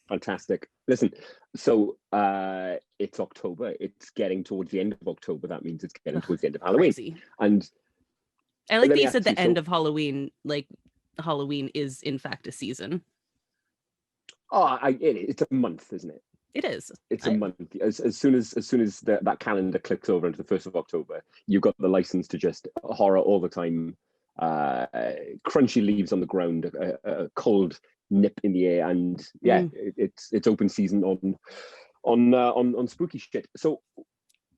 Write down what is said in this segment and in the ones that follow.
Fantastic. Listen, so it's October. It's getting towards the end of October. That means it's getting towards the end of Halloween. Crazy. And I like let that me you ask said the you, end so, of Halloween, like Halloween is in fact a season. it's a month, isn't it? It is. It's a month. As soon as that calendar clicks over into the 1st of October, you've got the license to just horror all the time. Crunchy leaves on the ground, a cold nip in the air, and it's open season on spooky shit. So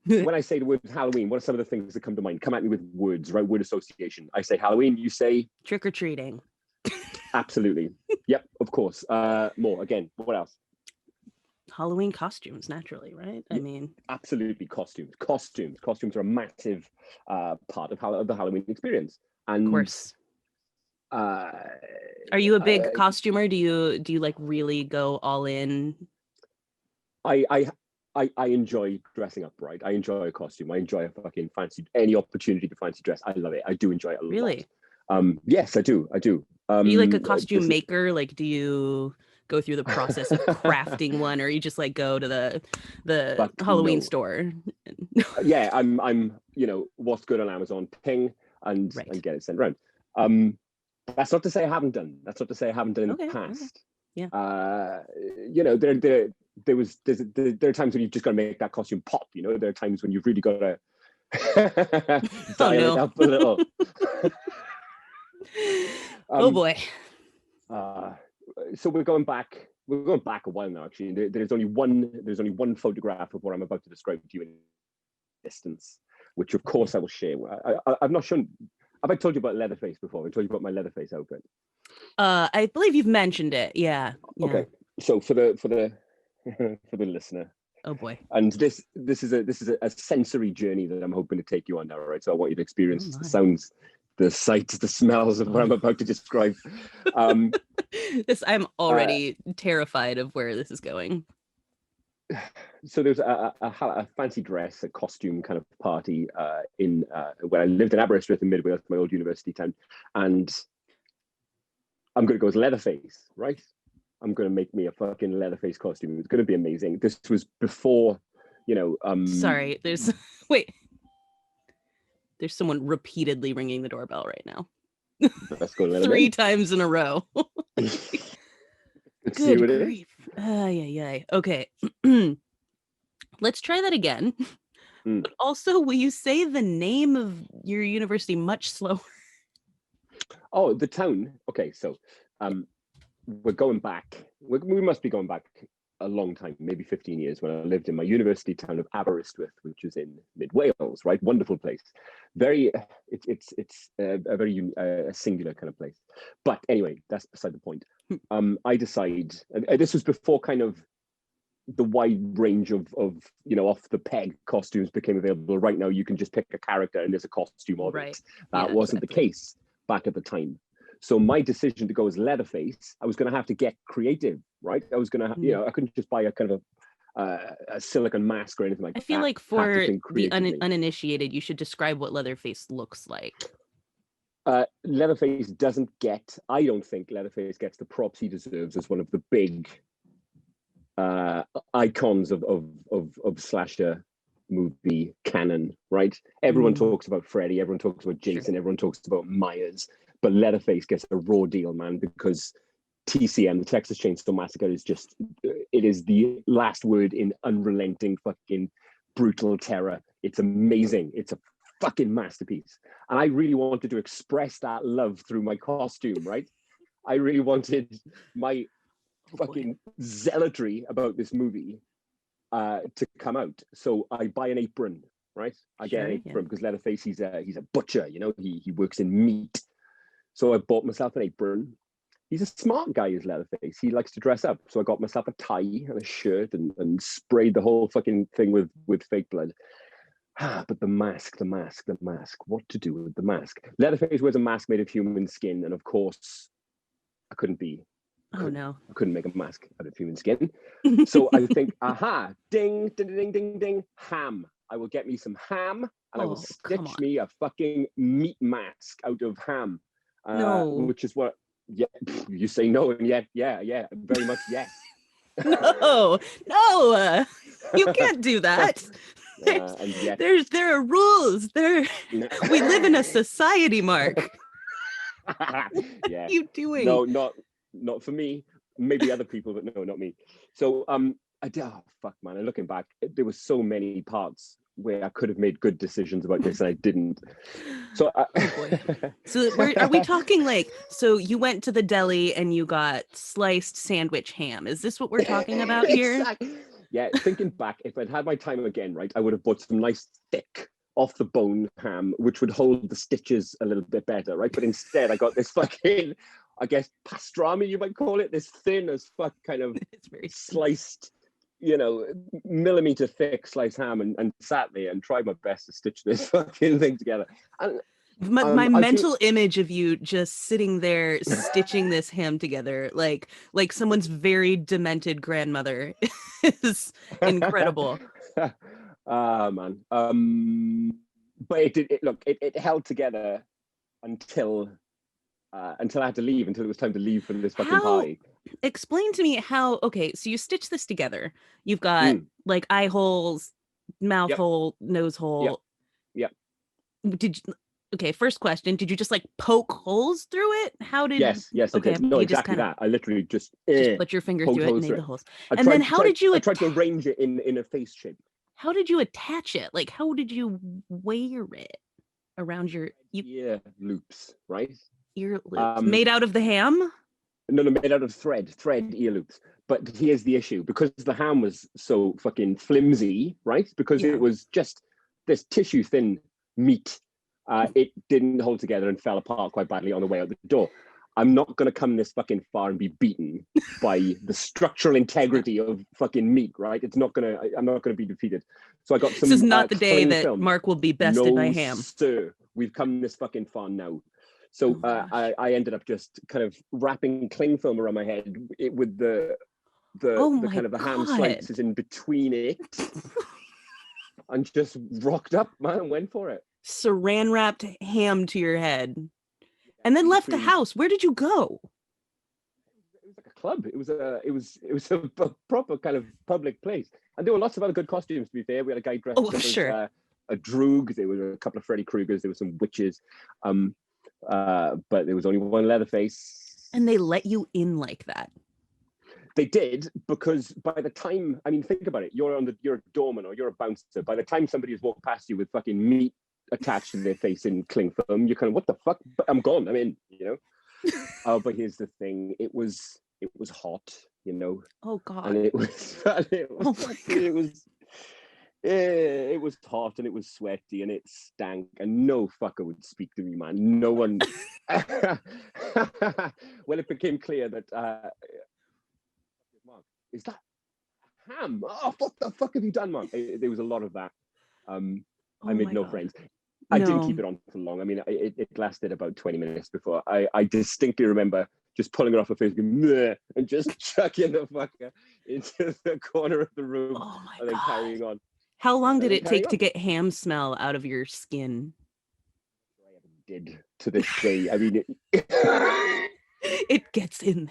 when I say the word Halloween, what are some of the things that come to mind? Come at me with words, right? Word association. I say Halloween, you say trick-or-treating. Absolutely. Yep, of course. More. Again, what else? Halloween costumes, naturally, right? I mean, absolutely, costumes are a massive part of the Halloween experience. And of course. Are you a big costumer? Do you like really go all in? I enjoy dressing up, right? I enjoy a costume. I enjoy any opportunity to fancy dress. I love it. I do enjoy it a lot. Really? Yes, I do. Are you like a costume maker? Like, do you go through the process of crafting one, or you just like go to the Halloween store? Yeah, I'm what's good on Amazon, ping and get it sent around. That's not to say I haven't done. That's not to say I haven't done in the past. Yeah. There are times when you've just got to make that costume pop. There are times when you've really got to dial it up a little. Oh boy. So we're going back a while now. Actually, there's only one photograph of what I'm about to describe to you in distance, which of course I will share. I've not shown. Have I told you about Leatherface before? I told you about my Leatherface outfit. I believe you've mentioned it. Yeah. Okay. So for the listener. Oh boy. And this is a sensory journey that I'm hoping to take you on now, right? So I want you to experience the sounds, the sights, the smells of what I'm about to describe. I'm already terrified of where this is going. So there's a fancy dress, a costume kind of party in where I lived in Aberystwyth in Mid Wales, my old university town, and I'm going to go as Leatherface, right? I'm going to make me a fucking Leatherface costume. It's going to be amazing. This was before, Sorry, there's someone repeatedly ringing the doorbell right now. Let's go. 3 times in a row. Good grief. Okay. Let's try that again. But also, will you say the name of your university much slower? Oh, the town. Okay, so we're going back. We must be going back a long time, maybe 15 years, when I lived in my university town of Aberystwyth, which is in mid Wales, right? Wonderful place. It's a very singular kind of place. But anyway, that's beside the point. I decide, this was before kind of the wide range of off the peg costumes became available. Right now, you can just pick a character and there's a costume of it. That wasn't the case back at the time. So my decision to go as Leatherface, I was going to have to get creative, right? I was going to, I couldn't just buy a kind of a silicone mask or anything like that. I feel like for the uninitiated, you should describe what Leatherface looks like. Leatherface I don't think Leatherface gets the props he deserves as one of the big icons of slasher movie canon, right? Everyone talks about Freddy, everyone talks about Jason, everyone talks about Myers. But Leatherface gets a raw deal, man, because TCM, the Texas Chainsaw Massacre, it is the last word in unrelenting fucking brutal terror. It's amazing. It's a fucking masterpiece. And I really wanted to express that love through my costume, right? I really wanted my fucking zealotry about this movie to come out. So I buy an apron, right? I get an apron because Leatherface, he's a butcher, he works in meat. So I bought myself an apron. He's a smart guy, is Leatherface. He likes to dress up. So I got myself a tie and a shirt and sprayed the whole fucking thing with fake blood. But the mask. What to do with the mask? Leatherface wears a mask made of human skin. And of course, I couldn't make a mask out of human skin. So I think, ding, ding, ding, ding, ding, ham. I will get me some ham and I will stitch me a fucking meat mask out of ham. No. Which is what, you say no, and yet, yeah, very much yes. No, no, you can't do that. And yet, There are rules. We live in a society, Mark. yeah, What are you doing? no, not for me. Maybe other people, but no, not me. So I did. Oh fuck, man! And looking back, there were so many parts where I could have made good decisions about this, and I didn't. So, oh boy. So are we talking like? So you went to the deli and you got sliced sandwich ham. Is this what we're talking about here? Exactly. Yeah, thinking back, if I'd had my time again, right, I would have bought some nice thick off the bone ham, which would hold the stitches a little bit better, right? But instead, I got this fucking, I guess, pastrami, you might call it, this thin as fuck kind of It's very sliced, millimeter thick sliced ham, and sat there and tried my best to stitch this fucking thing together. And my mental image of you just sitting there stitching this ham together like someone's very demented grandmother is incredible. Man. But it held together until I had to leave, until it was time to leave for this fucking party. Explain to me how. Okay, so you stitch this together. You've got like eye holes, mouth hole, nose hole. Yep. Okay, first question, did you just like poke holes through it? How did Yes, okay, I did. No, exactly that. I literally just put your finger through it and made the holes. I tried to arrange it in a face shape. How did you attach it? Like, how did you wear it around your ear loops, right? Ear loops made out of the ham? No, made out of thread ear loops. But here's the issue, because the ham was so fucking flimsy, right? Because it was just this tissue thin meat. It didn't hold together and fell apart quite badly on the way out the door. I'm not going to come this fucking far and be beaten by the structural integrity of fucking meat, right? I'm not going to be defeated. So I got some. This is not the day that film. Mark will be bested by ham. Sir, we've come this fucking far now. So I ended up just kind of wrapping cling film around my head with the kind of the ham slices in between it, and just rocked up, man, and went for it. Saran wrapped ham to your head, and then left the house. Where did you go? It was like a club. It was a proper kind of public place, and there were lots of other good costumes. To be fair, we had a guy dressed up as a droog. There were a couple of Freddy Kruegers. There were some witches, but there was only one Leatherface. And they let you in like that. They did, because by the time, I mean, think about it. You're a doorman or you're a bouncer. By the time somebody has walked past you with fucking meat attached to their face in cling film, you're kind of, what the fuck? But I'm gone. I'm in, but here's the thing. It was hot, Oh God. And it was hot and it was sweaty and it stank, and no fucker would speak to me, man. No one. Well, it became clear that Mark, is that ham? Oh, what the fuck have you done, Mark? There was a lot of that. I made no friends. I didn't keep it on for long. I mean, it lasted about 20 minutes before I distinctly remember just pulling it off her face and just chucking the fucker into the corner of the room and then carrying on. How long did it take to get ham smell out of your skin? I did to this day. I mean, it gets in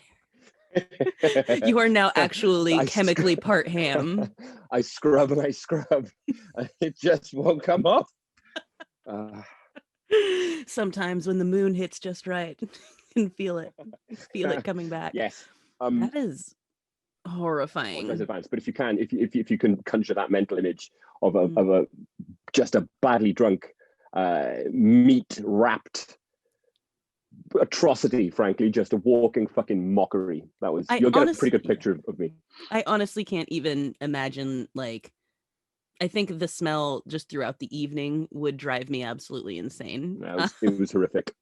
there. You are now actually chemically part ham. I scrub and it just won't come off. Sometimes when the moon hits just right, you can feel it coming back. Yes. That is horrifying. But if you can conjure that mental image of a just a badly drunk meat wrapped atrocity, frankly, just a walking fucking mockery. You'll get a pretty good picture of me. I honestly can't even imagine. Like, I think the smell just throughout the evening would drive me absolutely insane. It was horrific.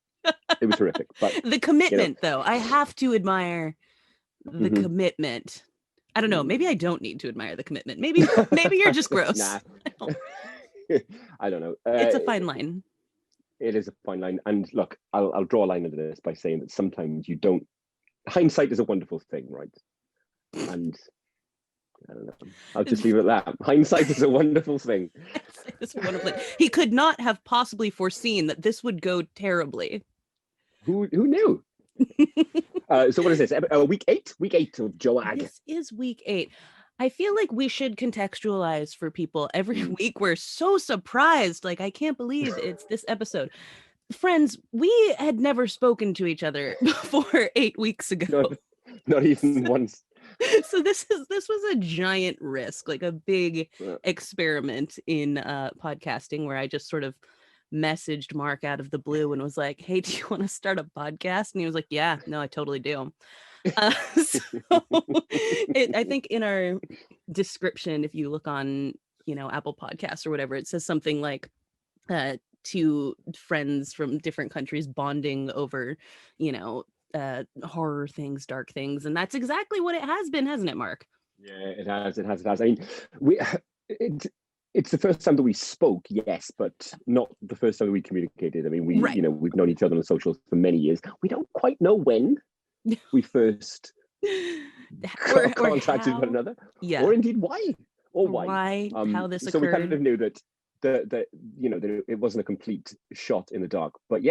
It was horrific. But the commitment, though, I have to admire the commitment. I don't know. Maybe I don't need to admire the commitment. Maybe you're just gross. Nah. I don't know. It's a fine line. It is a fine line. And look, I'll draw a line under this by saying that sometimes you don't. Hindsight is a wonderful thing, right? And I don't know. I'll just leave it at that. Hindsight is a wonderful thing. It's wonderful. He could not have possibly foreseen that this would go terribly. Who knew? So what is this? Week 8? Week 8 of Joag. This is week 8. I feel like we should contextualize for people. Every week we're so surprised. Like, I can't believe it's this episode. Friends, we had never spoken to each other before 8 weeks ago. Not even once. So this was a giant risk, like a big experiment in podcasting, where I just sort of messaged Mark out of the blue and was like, hey, do you want to start a podcast? And he was like, yeah, no, I totally do. So I think in our description, if you look on, Apple Podcasts or whatever, it says something like two friends from different countries bonding over, horror things, dark things. And that's exactly what it has been, hasn't it, Mark? Yeah, it has. I mean, it's the first time that we spoke, yes, but not the first time that we communicated. I mean, we've known each other on the socials for many years. We don't quite know when we first contacted one another, or indeed why, how this occurred. So we kind of knew that it wasn't a complete shot in the dark. But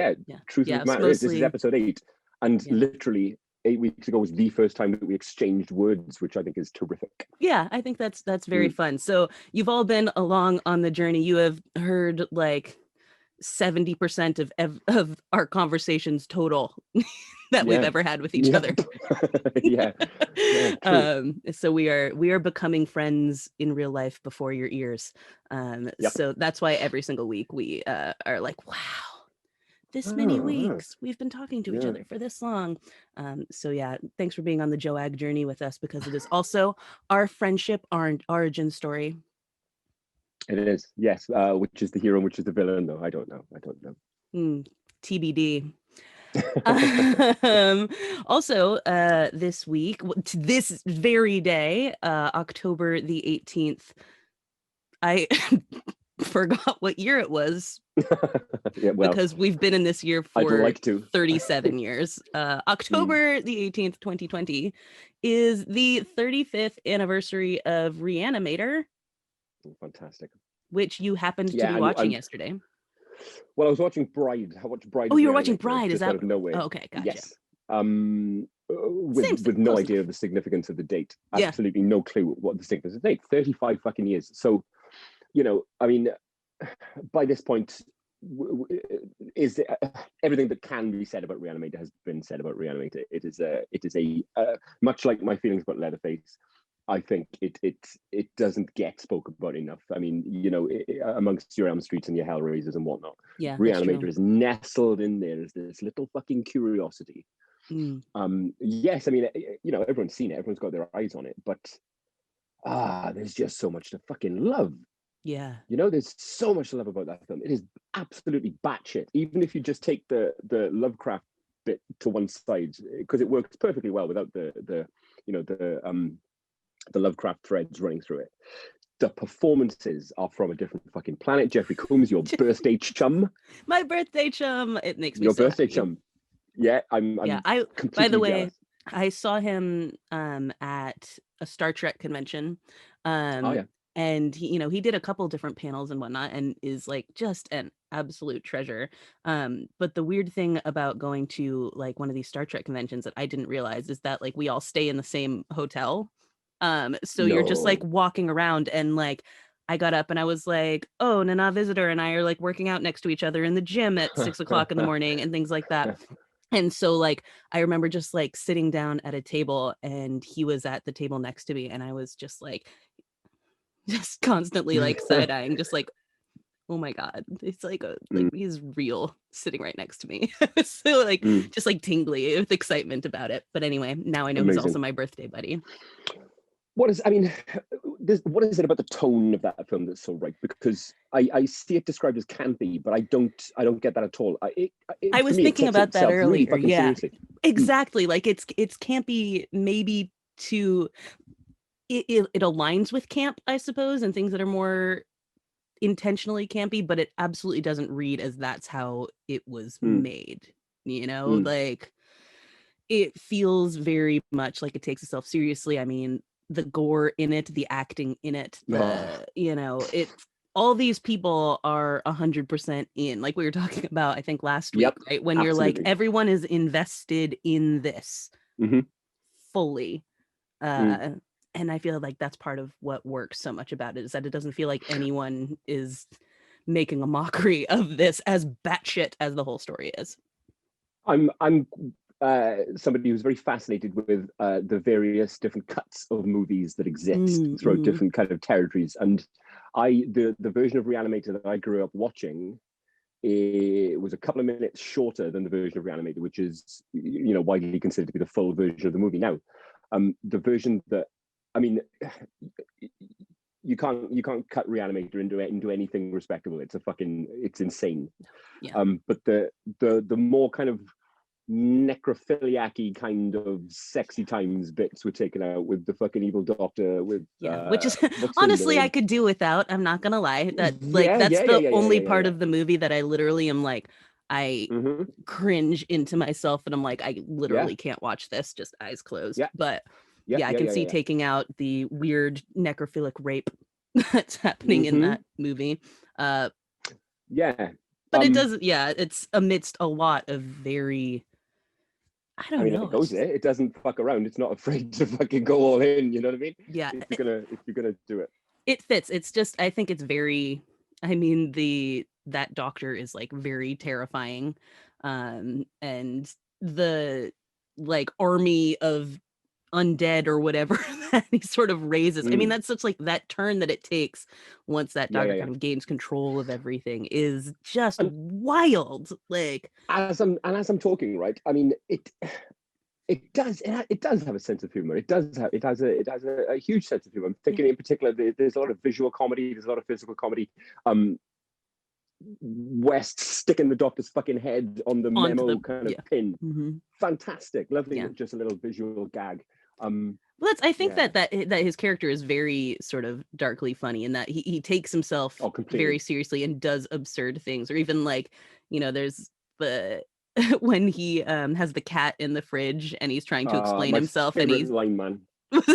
truth of the matter is, this is episode 8, and literally 8 weeks ago was the first time that we exchanged words, which I think is terrific. Yeah, I think that's very fun. So you've all been along on the journey. You have heard like 70% of our conversations total that we've ever had with each other. So we are becoming friends in real life before your ears. So that's why every single week we are like, wow, this many weeks we've been talking to each other for this long. So thanks for being on the Joag journey with us, because it is also our friendship, our origin story. It is, yes. Which is the hero and which is the villain, though? I don't know. TBD. Also, this week, this very day, October the 18th, I forgot what year it was. Because we've been in this year for 37 years. October the 18th, 2020 is the 35th anniversary of Re-Animator. Fantastic. Which you happened to be watching yesterday. Well, I was watching Bride. I watched Bride. Oh, you were watching Bride. Is that out of nowhere? Oh, okay, gotcha. Yes. With no idea of the significance of the date. Absolutely no clue what the significance of the date. 35 fucking years. So, I mean, by this point, is everything that can be said about Re-Animator has been said about Re-Animator. It is a much like my feelings about Leatherface. I think it doesn't get spoken about enough. I mean, amongst your Elm Streets and your Hellraisers and whatnot, Re-Animator is nestled in there as this little fucking curiosity. Yes, I mean, everyone's seen it, everyone's got their eyes on it, but there's just so much to fucking love. Yeah, there's so much to love about that film. It is absolutely batshit. Even if you just take the Lovecraft bit to one side, because it works perfectly well without the Lovecraft threads running through it. The performances are from a different fucking planet. Jeffrey Combs, your birthday chum. My birthday chum. It makes me your so birthday happy. chum. Yeah, I'm by the way, jealous. I saw him at a Star Trek convention. And he did a couple different panels and whatnot, and is like just an absolute treasure. But the weird thing about going to like one of these Star Trek conventions that I didn't realize is that like we all stay in the same hotel. So you're just like walking around, and like I got up and I was like, oh, Nana Visitor and I are like working out next to each other in the gym at 6 o'clock in the morning and things like that. And so like I remember just like sitting down at a table, and he was at the table next to me, and I was just like constantly like side-eyeing, just like, oh my god, it's like he's real sitting right next to me. So like just like tingly with excitement about it. But anyway, now I know he's also my birthday buddy. What is it about the tone of that film that's so right? Because I see it described as campy, but I don't get that at all. I was thinking about that earlier. Really seriously. Exactly. Like it's campy, maybe it aligns with camp, I suppose, and things that are more intentionally campy, but it absolutely doesn't read as that's how it was made. Like it feels very much like it takes itself seriously. I mean, the gore in it, the acting in it, all these people are 100% in, like we were talking about, I think last week, Yep, right? When you're like, absolutely. everyone is invested in this fully. And I feel like that's part of what works so much about it, is that it doesn't feel like anyone is making a mockery of this, as batshit as the whole story is. I'm somebody who's very fascinated with the various different cuts of movies that exist throughout different kind of territories, and the version of Re-Animator that I grew up watching, it was a couple of minutes shorter than the version of Re-Animator, which is, you know, widely considered to be the full version of the movie. Now, the version that, I mean, you can't cut Re-Animator into anything respectable. It's insane. Yeah. But the more kind of necrophiliac-y kind of sexy times bits were taken out with the fucking evil doctor, with which is honestly I could do without. I'm not gonna lie. That's the only part of the movie that I literally am like, I cringe into myself, and I'm like, I literally can't watch this, just eyes closed. But I can see taking out the weird necrophilic rape that's happening in that movie. But it doesn't. It's amidst a lot of very, I don't know. It goes there. It doesn't fuck around. It's not afraid to fucking go all in. You know what I mean? Yeah. If you're gonna do it, it fits. It's just, I think it's very. I mean, that doctor is like very terrifying, and the like army of undead or whatever that he sort of raises. I mean, that's such like that turn that it takes once that doctor kind of gains control of everything is just wild. Like as I'm talking, right? I mean, it does have a sense of humor. It has a huge sense of humor. I'm thinking in particular, there's a lot of visual comedy, there's a lot of physical comedy. West sticking the doctor's fucking head on the memo kind of pin. Fantastic, lovely, just a little visual gag. Well, I think that his character is very sort of darkly funny in that he takes himself very seriously and does absurd things, or even like, you know, there's the when he has the cat in the fridge and he's trying to explain himself, and he's line, man.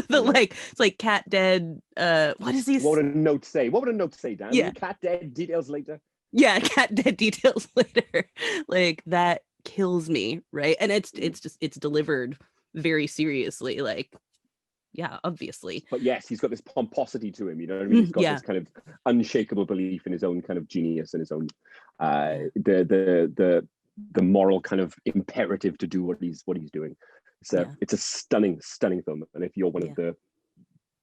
like, it's like cat dead. What is he? What would a note say? What would a note say, Dan? Yeah, cat dead. Details later. Yeah, cat dead. Details later. Like that kills me, right? And it's delivered very seriously, like, yeah, obviously. But yes, he's got this pomposity to him, you know what I mean? He's got this kind of unshakable belief in his own kind of genius and his own the moral kind of imperative to do what he's doing. It's a stunning film. And if you're one of the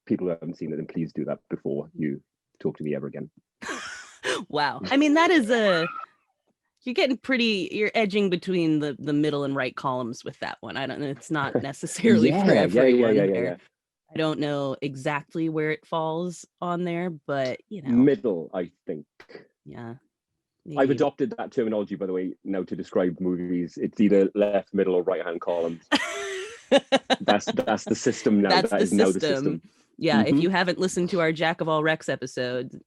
people who haven't seen it, then please do that before you talk to me ever again. Wow. I mean, that is you're edging between the middle and right columns with that one. I don't know. It's not necessarily for everyone. I don't know exactly where it falls on there, but you know. Middle, I think. Yeah. Maybe. I've adopted that terminology, by the way, now to describe movies. It's either left, middle, or right-hand columns. That's the system now. That's now the system. Yeah, if you haven't listened to our Jack of all Rex episode,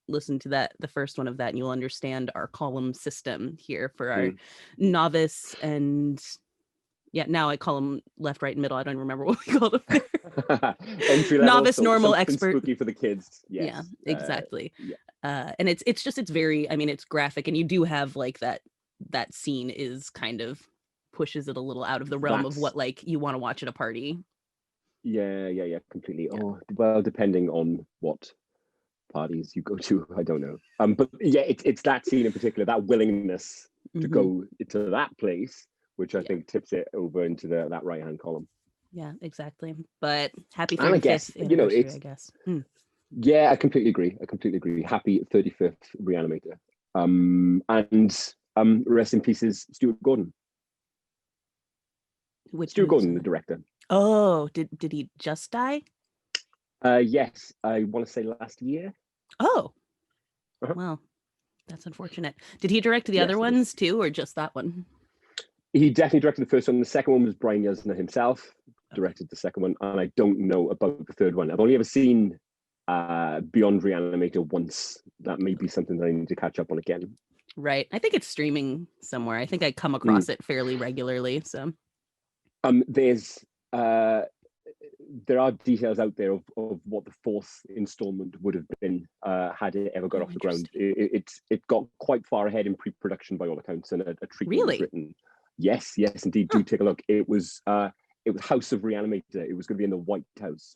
listen to the first one of that, and you'll understand our column system here for our novice and now I call them left, right, and middle. I don't remember what we call them. Entry level, novice, normal, expert. Spooky for the kids. Yes. Yeah, exactly. And it's very, I mean, it's graphic, and you do have like that scene is kind of pushes it a little out of the realm of what like you want to watch at a party. Yeah, completely. Yeah. Oh, well, depending on what parties you go to, I don't know. But yeah, it's that scene in particular, that willingness to go to that place, which I think tips it over into that right-hand column. Yeah, exactly. But happy 35th anniversary, I guess. Yeah, I completely agree. Happy 35th Re-Animator. And rest in pieces, Stuart Gordon. Stuart Gordon, the director. Oh, did he just die? Yes, I want to say last year. Oh, well, that's unfortunate. Did he direct the other ones too, or just that one? He definitely directed the first one. The second one was Brian Yuzna himself directed the second one, and I don't know about the third one. I've only ever seen Beyond Re-Animator once. That may be something that I need to catch up on again. Right. I think it's streaming somewhere. I think I come across it fairly regularly. So there's there are details out there of what the fourth installment would have been had it ever got off the ground. It got quite far ahead in pre-production by all accounts, and a treatment was written. Yes, indeed. Do take a look. It was House of Re-Animator. It was going to be in the White House.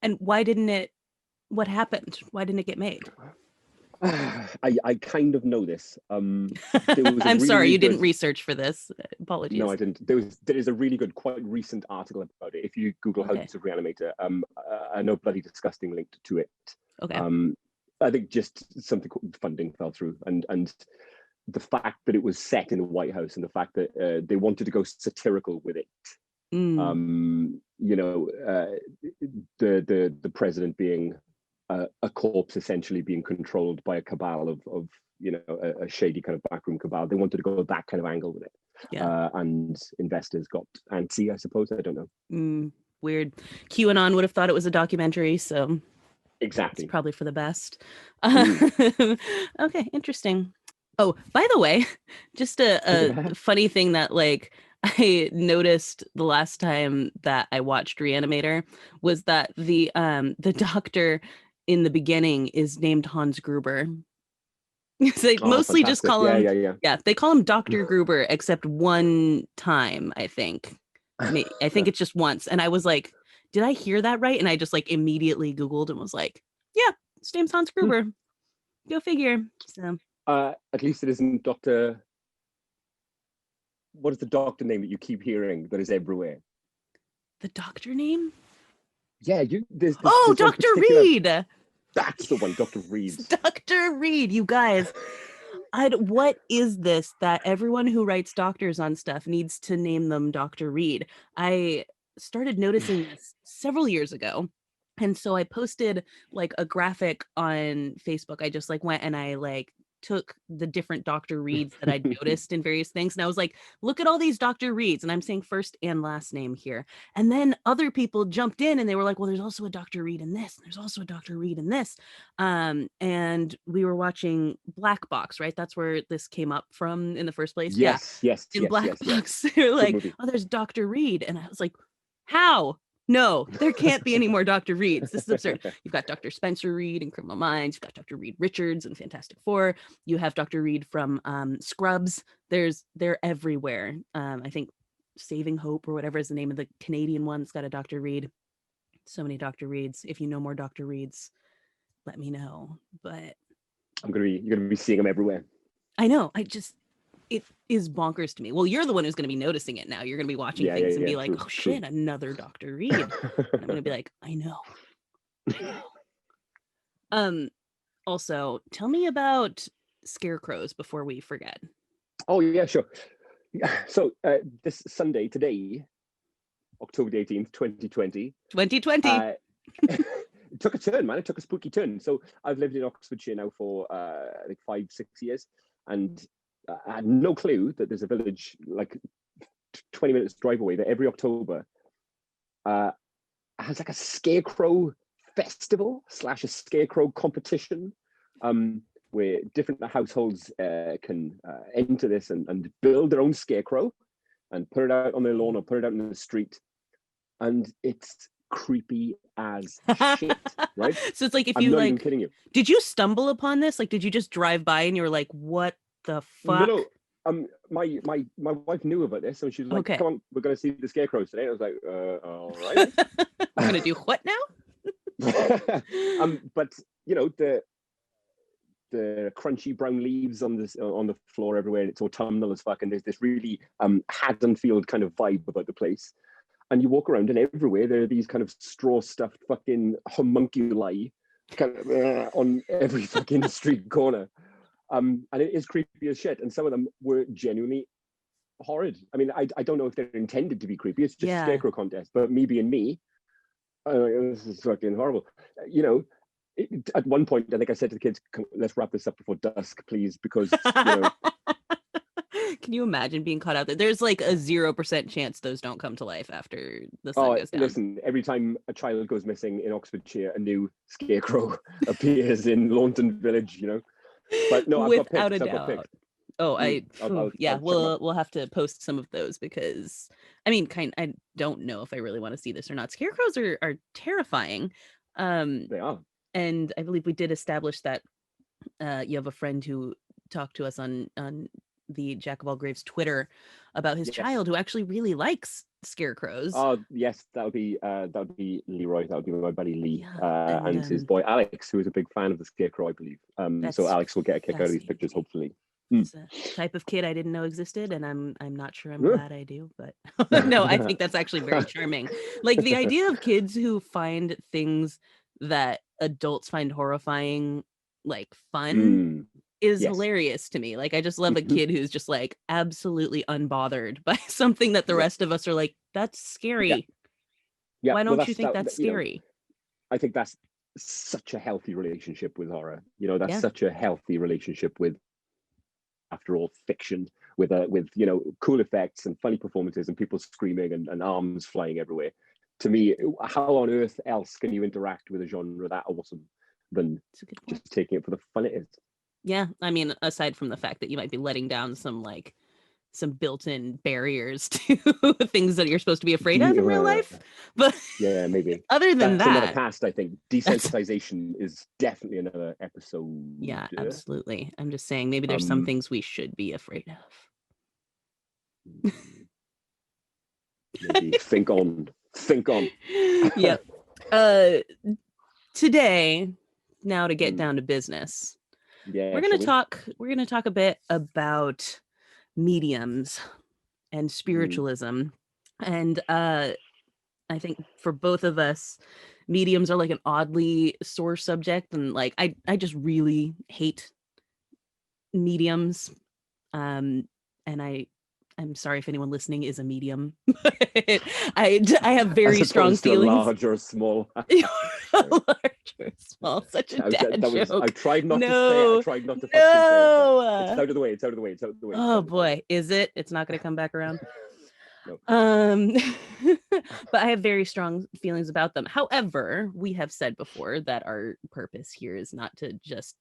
And why didn't it? What happened? Why didn't it get made? I kind of know this. I'm sorry, you didn't research for this. Apologies. No, I didn't. There is a really good, quite recent article about it. If you Google House of Re-Animator, I know bloody disgusting linked to it. Okay. I think just something funding fell through, and the fact that it was set in the White House, and the fact that they wanted to go satirical with it. The president being a corpse, essentially being controlled by a cabal of a shady kind of backroom cabal. They wanted to go that kind of angle with it. And investors got antsy, I suppose. I don't know. Weird. QAnon would have thought it was a documentary, so exactly, it's probably for the best. Okay, interesting. Oh, by the way, just a funny thing that I noticed the last time that I watched Re-Animator was that the doctor in the beginning is named Hans Gruber. They mostly fantastic. just call him they call him Dr. Gruber, except one time, I think. I think it's just once. And I was like, did I hear that right? And I just immediately Googled and was like, yeah, his name's Hans Gruber. Go figure. So at least it isn't Dr. What is the doctor name that you keep hearing that is everywhere? The doctor name? Yeah, there's Dr. Reed. That's the one, Dr. Reed. Dr. Reed, you guys. What is this that everyone who writes doctors on stuff needs to name them Dr. Reed? I started noticing this several years ago. And so I posted a graphic on Facebook. I just went and I took the different Dr. Reeds that I'd noticed in various things. And I was like, look at all these Dr. Reeds. And I'm saying first and last name here. And then other people jumped in and they were like, well, there's also a Dr. Reed in this. And there's also a Dr. Reed in this. And we were watching Black Box, right? That's where this came up from in the first place. Yes. In Black Box, they were like, oh, there's Dr. Reed. And I was like, how? No, there can't be any more Dr. Reeds. This is absurd. You've got Dr. Spencer Reed in Criminal Minds. You've got Dr. Reed Richards in Fantastic Four. You have Dr. Reed from Scrubs. They're everywhere. I think Saving Hope or whatever is the name of the Canadian one that's got a Dr. Reed. So many Dr. Reeds. If you know more Dr. Reeds, let me know. But you're gonna be seeing them everywhere. I know. It is bonkers to me. Well, you're the one who's going to be noticing it now. You're going to be watching things and be like, true, shit, another Dr. Reed. I'm going to be like, I know. Also, tell me about scarecrows before we forget. Oh, yeah, sure. So this Sunday, today, October the 18th, 2020. 2020. It took a turn, man. It took a spooky turn. So I've lived in Oxfordshire now for 5-6 years. And I had no clue that there's a village 20 minutes drive away that every October has a scarecrow festival / a scarecrow competition where different households can enter this and build their own scarecrow and put it out on their lawn or put it out in the street. And it's creepy as shit, right? So it's if I'm you not even kidding you. Did you stumble upon this? Did you just drive by and you were like, what the fuck? No. My wife knew about this, so she was like, "Come on, we're going to see the scarecrows today." I was like, "All right." We're going to do what now? But the crunchy brown leaves on the floor everywhere, and it's autumnal as fuck, and there's this really Haddonfield kind of vibe about the place. And you walk around, and everywhere there are these kind of straw stuffed fucking homunculi kind of on every fucking street corner. And it is creepy as shit. And some of them were genuinely horrid. I mean, I don't know if they're intended to be creepy. It's just a scarecrow contest. But me being me, this is fucking horrible. At one point, I think I said to the kids, let's wrap this up before dusk, please. Because, Can you imagine being caught out there? There's a 0% chance those don't come to life after the sun goes down. Listen, every time a child goes missing in Oxfordshire, a new scarecrow appears in Launton Village, But no, without a doubt. Oh, yeah, I'll check 'em out. we'll have to post some of those because I don't know if I really want to see this or not. Scarecrows are terrifying. They are. And I believe we did establish that you have a friend who talked to us on the Jack of All Graves Twitter about his child who actually really likes scarecrows. Oh yes, that would be Leroy. That would be my buddy Lee, and his boy Alex, who is a big fan of the scarecrow, I believe. So Alex will get a kick out of these pictures, hopefully. It's a type of kid I didn't know existed, and I'm not sure I'm glad I do, but no, I think that's actually very charming. Like the idea of kids who find things that adults find horrifying, like fun, is hilarious to me. Like I just love a kid who's just like absolutely unbothered by something that the rest of us are like, that's scary. Yeah. Why don't you think that's scary? I think that's such a healthy relationship with horror. That's such a healthy relationship with, after all, fiction, with cool effects and funny performances and people screaming and arms flying everywhere. To me, how on earth else can you interact with a genre that awesome than just taking it for the fun it is? Yeah, I mean, aside from the fact that you might be letting down some built-in barriers to things that you're supposed to be afraid of in real life, but yeah, maybe. Other than that's another cast. I think desensitization is definitely another episode. Yeah, absolutely. I'm just saying maybe there's some things we should be afraid of. Maybe think on. Yep. Today, now to get down to business. Yeah, we're gonna talk a bit about mediums and spiritualism. And I think for both of us, mediums are like an oddly sore subject, and like I just really hate mediums. And I'm sorry if anyone listening is a medium. I have very strong feelings. Large or small. Large or small. Such a dad joke. I tried not to say it. I tried not to say it. It's out of the way. It's out of the way. It's out of the way. Oh boy, is it? It's not going to come back around. No. But I have very strong feelings about them. However, we have said before that our purpose here is not to just,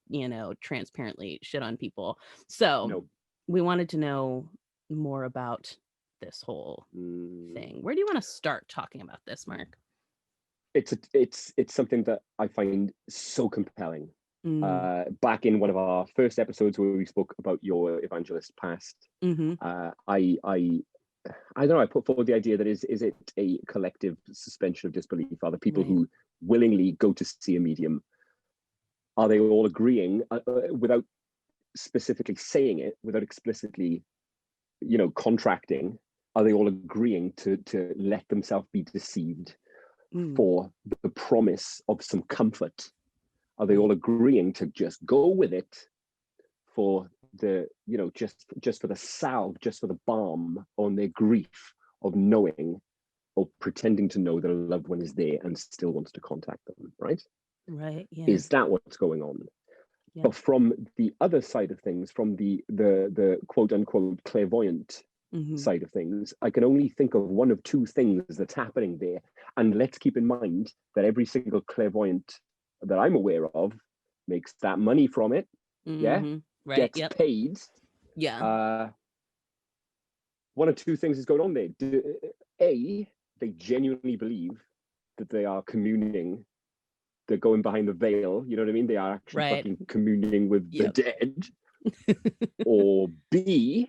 transparently shit on people. So we wanted to know more about this whole thing. Where do you want to start talking about this, Mark? It's something that I find so compelling. Back in one of our first episodes where we spoke about your evangelist past, I don't know, I put forward the idea that is it a collective suspension of disbelief? Are the people who willingly go to see a medium, are they all agreeing without specifically saying it, without explicitly contracting, are they all agreeing to let themselves be deceived for the promise of some comfort? Are they all agreeing to just go with it for the just for the salve, just for the balm on their grief of knowing or pretending to know that a loved one is there and still wants to contact them? Right, yeah. Is that what's going on? But from the other side of things, from the quote unquote clairvoyant side of things, I can only think of one of two things that's happening there. And let's keep in mind that every single clairvoyant that I'm aware of makes that money from it. Gets paid. One of two things is going on there. A, they genuinely believe that they are communing. They're going behind the veil, you know what I mean? They are actually fucking communing with the dead. Or B,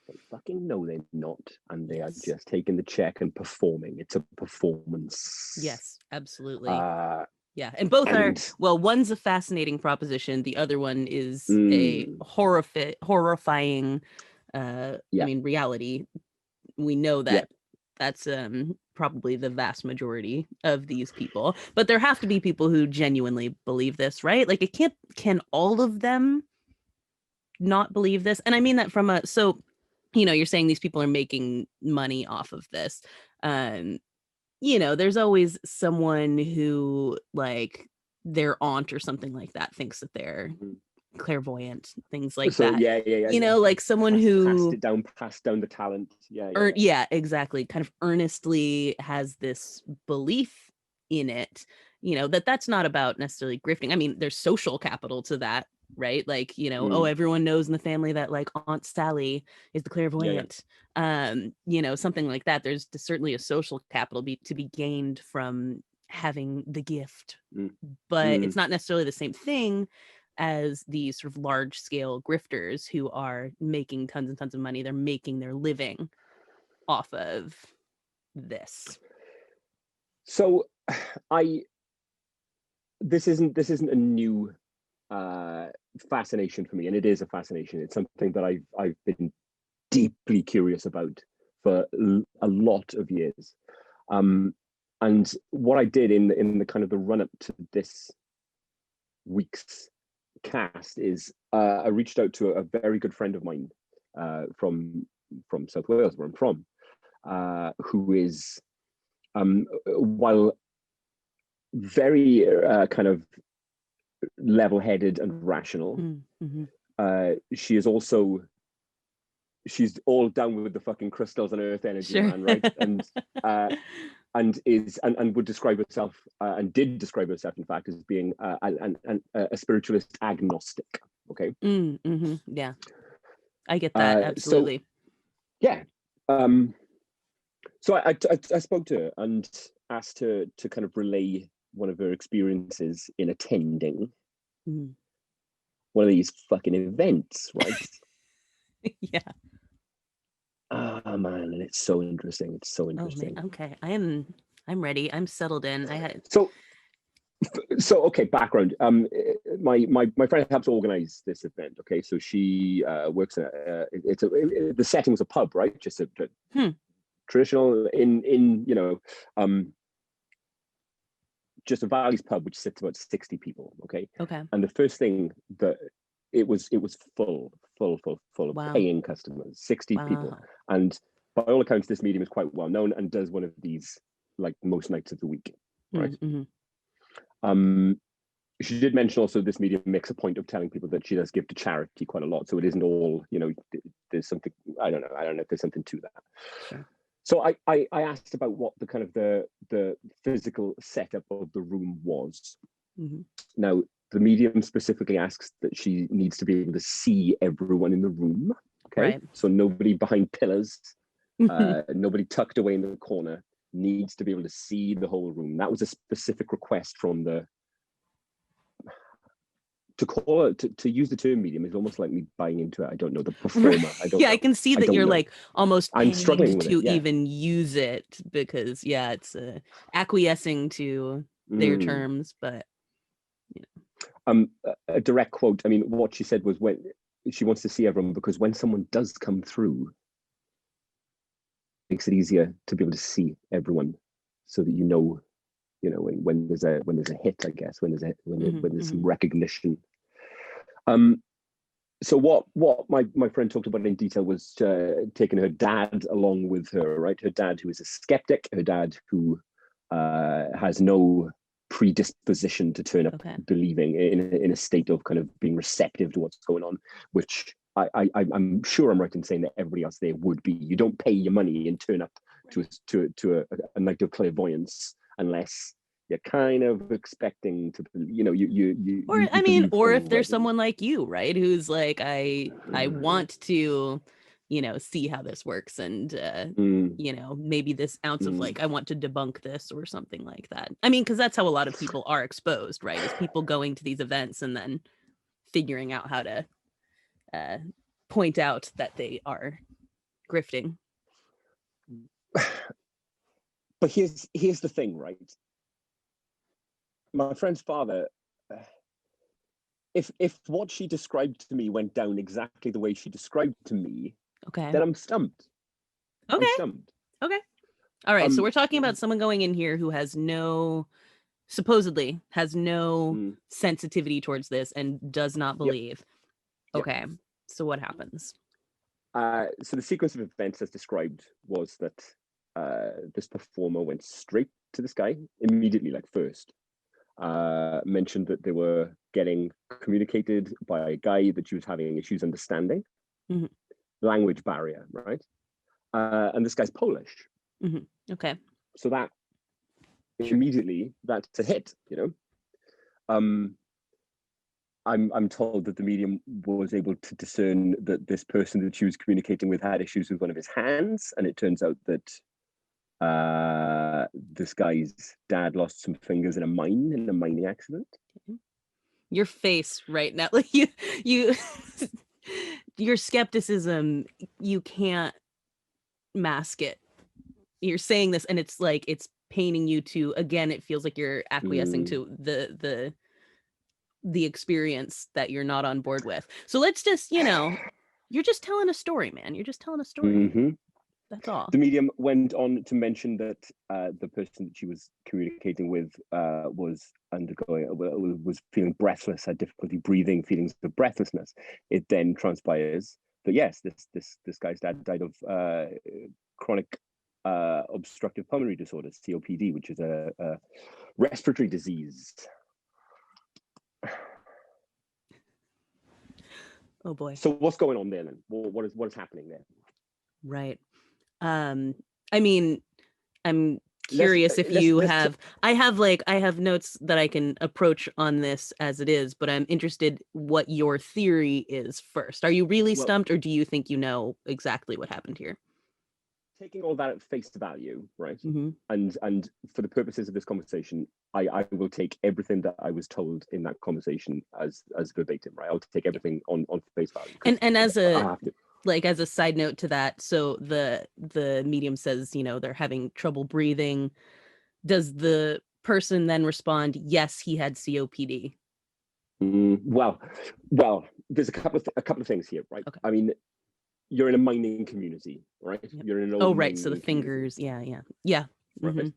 they fucking know they're not, and they are just taking the check and performing. It's a performance. Yes, absolutely. And both are, well, one's a fascinating proposition. The other one is a horrifying, reality. We know that that's probably the vast majority of these people, but there have to be people who genuinely believe this, right? Like can all of them not believe this? And I mean that from you're saying these people are making money off of this. There's always someone who, like, their aunt or something like that thinks that they're clairvoyant, things like that. Like someone who passed down the talent. Exactly. Kind of earnestly has this belief in it, that's not about necessarily grifting. I mean, there's social capital to that right? Like, oh, everyone knows in the family that like Aunt Sally is the clairvoyant. Something like that. There's certainly a social capital to be gained from having the gift, but it's not necessarily the same thing as these sort of large scale grifters who are making tons and tons of money. They're making their living off of this. So this isn't a new fascination for me, and it is a fascination. It's something that I've been deeply curious about for a lot of years. And what I did in the kind of the run up to this week's cast is I reached out to a very good friend of mine from South Wales, where I'm from, who is while very kind of level-headed and rational, she is also, she's all down with the fucking crystals and earth energy, man, right? And would describe herself and did describe herself, in fact, as being a spiritualist agnostic. Okay. Yeah, I get that, absolutely. So I spoke to her and asked her to kind of relay one of her experiences in attending one of these fucking events, right? Yeah. Oh man, and it's so interesting. It's so interesting. Oh, man. Okay, I'm ready. I'm settled in. So okay, background. My friend helps organize this event. Okay, so she works in the setting was a pub, right? Just a traditional in just a Valley's pub, which sits about 60 people. Okay. And the first thing that it was full of paying customers, 60 people. And by all accounts, this medium is quite well known and does one of these like most nights of the week, right? She did mention also this medium makes a point of telling people that she does give to charity quite a lot. So it isn't all, there's something, I don't know if there's something to that. Sure. So I asked about what the kind of the physical setup of the room was. Now, the medium specifically asks that she needs to be able to see everyone in the room. Okay. Right. So nobody behind pillars, nobody tucked away in the corner, needs to be able to see the whole room. That was a specific request from to use the term medium is almost like me buying into it. I don't know, the performer. I don't know. I can see that you're like almost I'm struggling with to it, yeah. even use it because it's acquiescing to their terms, but a direct quote. I mean, what she said was when she wants to see everyone because when someone does come through, it makes it easier to be able to see everyone, so that when there's a hit, I guess, when there's some recognition. So what my friend talked about in detail was taking her dad along with her, right? Her dad who is a skeptic, her dad who has no predisposition to turn up believing in a state of kind of being receptive to what's going on, which I'm sure I'm right in saying that everybody else there would be. You don't pay your money and turn up to a night of clairvoyance unless you're kind of expecting to, or if there's someone like you, right, who's like, I want to, see how this works, and maybe this ounce of like, I want to debunk this or something like that. I mean, because that's how a lot of people are exposed, right? Is people going to these events and then figuring out how to point out that they are grifting. But here's the thing, right? My friend's father, if what she described to me went down exactly the way she described to me, then I'm stumped. Okay. I'm stumped. Okay. All right. So we're talking about someone going in here who supposedly has no sensitivity towards this and does not believe. Yep. Okay. Yep. So what happens? So the sequence of events as described was that this performer went straight to this guy immediately, like first. Mentioned that they were getting communicated by a guy that she was having issues understanding. Language barrier, right? And this guy's Polish. Okay. So that immediately, that's a hit, I'm told that the medium was able to discern that this person that she was communicating with had issues with one of his hands, and it turns out that this guy's dad lost some fingers in a mining accident. Your face right now, like you your skepticism, you can't mask it. You're saying this and it's like it's painting you to, again, it feels like you're acquiescing to the experience that you're not on board with. So let's just, you're just telling a story, man. You're just telling a story. That's all. The medium went on to mention that the person that she was communicating with was feeling breathless, had difficulty breathing, feelings of breathlessness. It then transpires that yes, this guy's dad died of chronic obstructive pulmonary disorder, COPD, which is a respiratory disease. Oh boy. So what's going on there then? What is happening there? Right. I mean, I'm curious if you have, I have notes that I can approach on this as it is, but I'm interested what your theory is first. Are you really stumped, or do you think you know exactly what happened here? Taking all that at face value, right? And for the purposes of this conversation, I will take everything that I was told in that conversation as verbatim, right? I'll take everything on face value. And as a like as a side note to that, so the medium says, they're having trouble breathing. Does the person then respond, yes, he had COPD? Well, there's a couple of things here, right? Okay. I mean, you're in a mining community, right? Yep. You're in an old right. So the fingers, community. yeah. Right.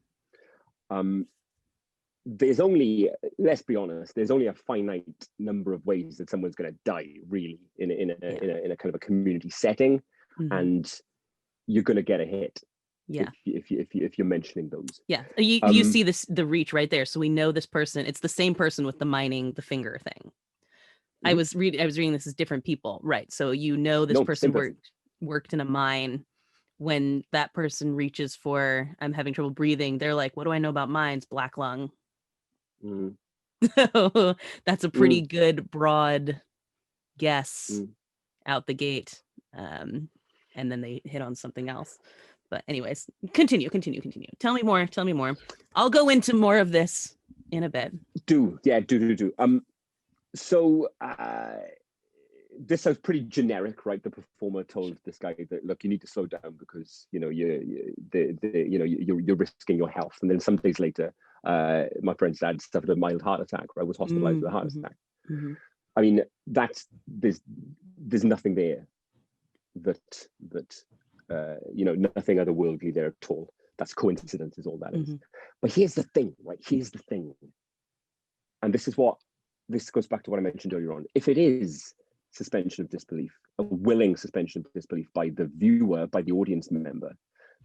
There's only, let's be honest, there's only a finite number of ways that someone's going to die, really, in a kind of a community setting, and you're going to get a hit. Yeah. If you're mentioning those. Yeah. You see the reach right there. So we know this person, it's the same person with the finger thing. I was reading this as different people, right? So this person worked in a mine. When that person reaches for, I'm having trouble breathing, they're like, what do I know about mines? Black lung. So that's a pretty good broad guess out the gate. And then they hit on something else. But anyways, continue. Tell me more. I'll go into more of this in a bit. Do. So this sounds pretty generic, right? The performer told this guy that, look, you need to slow down because you're risking your health. And then some days later, my friend's dad suffered a mild heart attack. I was hospitalized with a heart attack. I mean, there's nothing there that nothing otherworldly there at all. That's coincidence, is all that is. But here's the thing, right? And this goes back to what I mentioned earlier on. If it is suspension of disbelief, a willing suspension of disbelief by the viewer, by the audience member,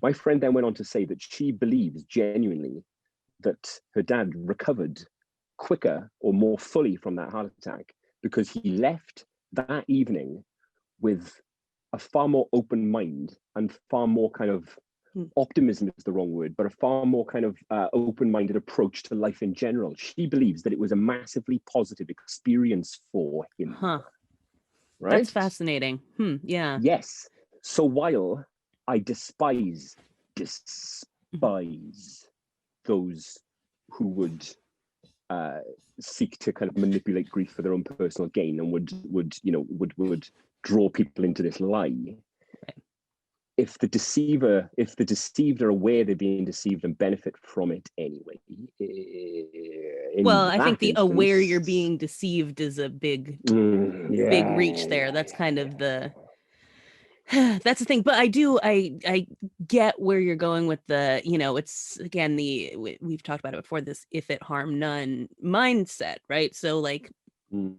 my friend then went on to say that she believes genuinely that her dad recovered quicker or more fully from that heart attack because he left that evening with a far more open mind and far more kind of optimism is the wrong word, but a far more kind of open-minded approach to life in general. She believes that it was a massively positive experience for him. Right? That's fascinating. Yeah. Yes. So while I despise those who would seek to kind of manipulate grief for their own personal gain and would draw people into this lie. Right. If the deceived are aware they're being deceived and benefit from it anyway. I think the aware you're being deceived is a big reach there. That's kind of that's the thing. But I get where you're going with the, it's again, we've talked about it before, this if it harm none mindset, right? So like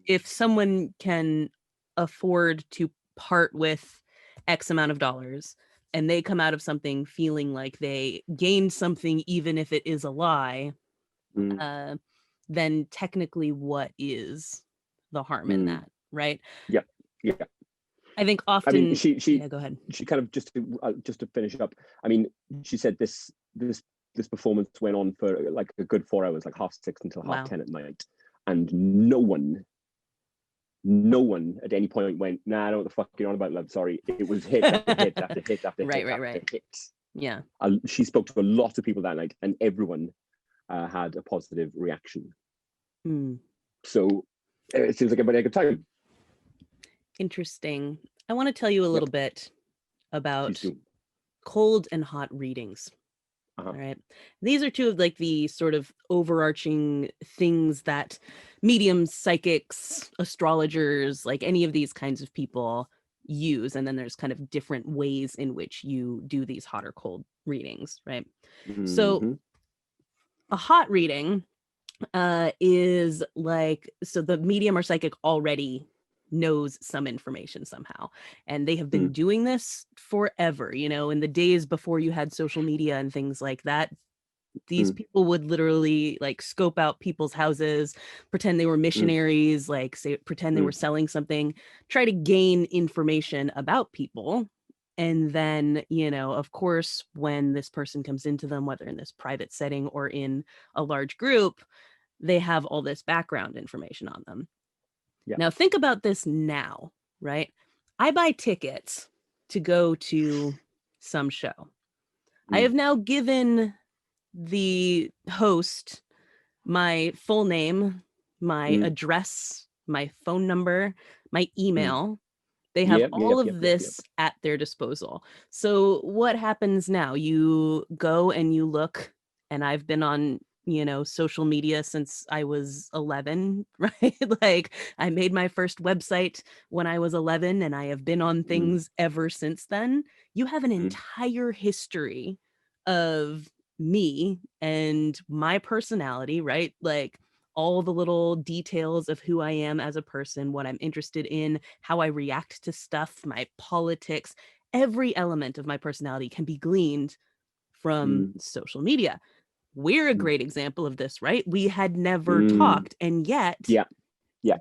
if someone can afford to part with X amount of dollars and they come out of something feeling like they gained something, even if it is a lie, then technically what is the harm in that, right? Yeah. I think often. I mean, she go ahead. She kind of just to finish up. I mean, she said this performance went on for like a good 4 hours, like 6:30 until 10:30 at night, and no one no one at any point went, nah, I don't know what the fuck you're on about, love, sorry. It was hit after hit after hit after hit after hit. Yeah. She spoke to a lot of people that night, and everyone had a positive reaction. So it seems like everybody had a good time. Interesting. I want to tell you a little bit about cold and hot readings. All right. These are two of like the sort of overarching things that mediums, psychics, astrologers, like any of these kinds of people use. And then there's kind of different ways in which you do these hot or cold readings, right? So a hot reading is like, so the medium or psychic already knows some information somehow, and they have been doing this forever. You know, in the days before you had social media and things like that, these people would literally like scope out people's houses, pretend they were missionaries, like say pretend they were selling something, try to gain information about people. And then, you know, of course, when this person comes into them, whether in this private setting or in a large group, they have all this background information on them. Now think about this now, right? I buy tickets to go to some show. I have now given the host my full name, my address, my phone number, my email. They have all of this at their disposal. So what happens now? You go and you look, and I've been on, you know, social media since I was 11, right? Like I made my first website when I was 11, and I have been on things ever since then. You have an entire history of me and my personality, right? Like all the little details of who I am as a person, what I'm interested in, how I react to stuff, my politics, every element of my personality can be gleaned from social media. We're a great example of this, right? We had never talked, and yet you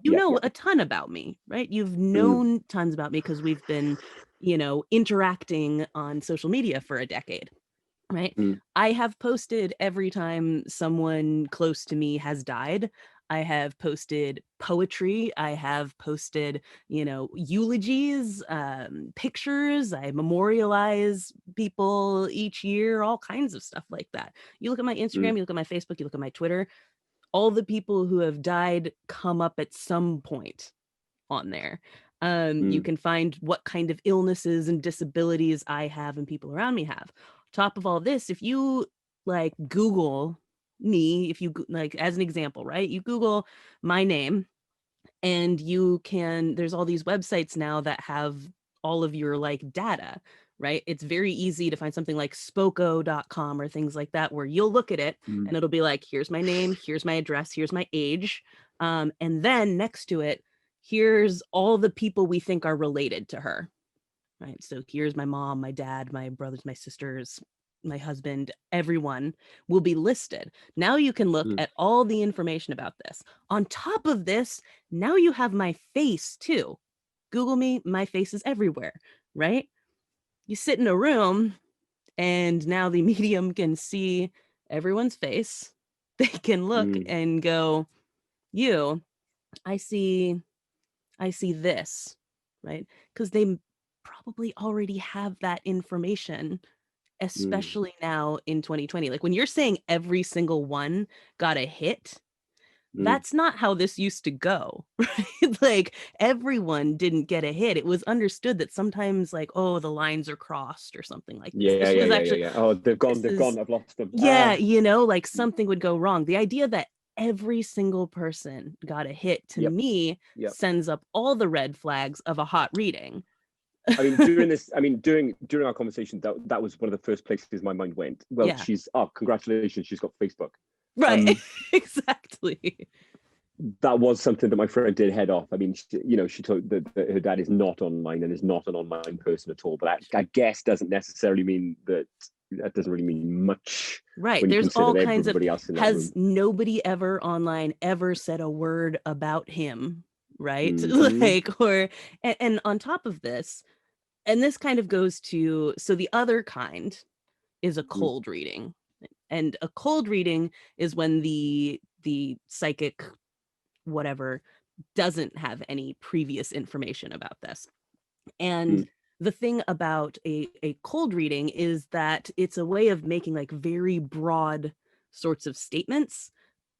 know a ton about me, right? You've known tons about me because we've been, you know, interacting on social media for a decade. Right. I have posted every time someone close to me has died. I have posted poetry. I have posted, you know, eulogies, pictures. I memorialize people each year, all kinds of stuff like that. You look at my Instagram, you look at my Facebook, you look at my Twitter, all the people who have died come up at some point on there. You can find what kind of illnesses and disabilities I have and people around me have. Top of all this, if you like Google me, if you like, as an example, right? You Google my name, and you can, there's all these websites now that have all of your like data, right? It's very easy to find something like spoko.com or things like that, where you'll look at it and it'll be like, here's my name, here's my address, here's my age. And then next to it, here's all the people we think are related to her, right? So here's my mom, my dad, my brothers, my sisters, my husband, everyone will be listed. Now you can look at all the information about this. On top of this, now you have my face too. Google me, my face is everywhere, right? You sit in a room and now the medium can see everyone's face. They can look and go, you, I see this, right? Because they probably already have that information, especially now in 2020. Like when you're saying every single one got a hit, that's not how this used to go, right? Like everyone didn't get a hit. It was understood that sometimes like, oh, the lines are crossed or something like this. Yeah. Oh, they've gone, I've lost them. Yeah, you know, like something would go wrong. The idea that every single person got a hit, to me, sends up all the red flags of a hot reading. I mean, during our conversation, that was one of the first places my mind went. Well, congratulations, she's got Facebook. Right, exactly. That was something that my friend did head off. I mean, she told that her dad is not online and is not an online person at all. But that, I guess, doesn't necessarily mean that. That doesn't really mean much. Right. There's all kinds of. Has nobody ever online ever said a word about him? Right. Like, or and on top of this, and this kind of goes to, so the other kind is a cold reading. And a cold reading is when the psychic, whatever, doesn't have any previous information about this. And the thing about a cold reading is that it's a way of making like very broad sorts of statements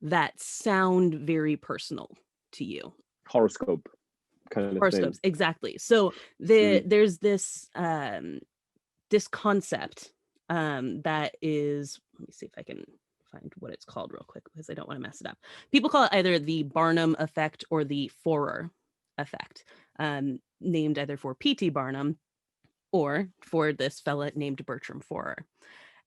that sound very personal to you. Horoscope kind of Horoscopes, thing. exactly. So there's this this concept that is, let me see if I can find what it's called real quick because I don't want to mess it up. People call it either the Barnum effect or the Forer effect, named either for P.T. Barnum or for this fella named Bertram Forer.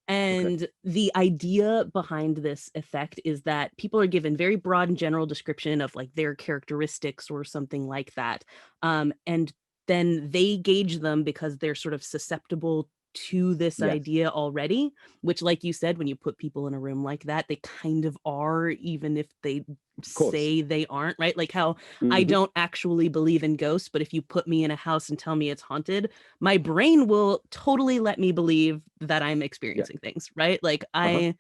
And the idea behind this effect is that people are given very broad and general description of like their characteristics or something like that. And then they gauge them because they're sort of susceptible to this idea already, which, like you said, when you put people in a room like that, they kind of are, even if they say they aren't, right? Like how I don't actually believe in ghosts, but if you put me in a house and tell me it's haunted, my brain will totally let me believe that I'm experiencing things, right? Like I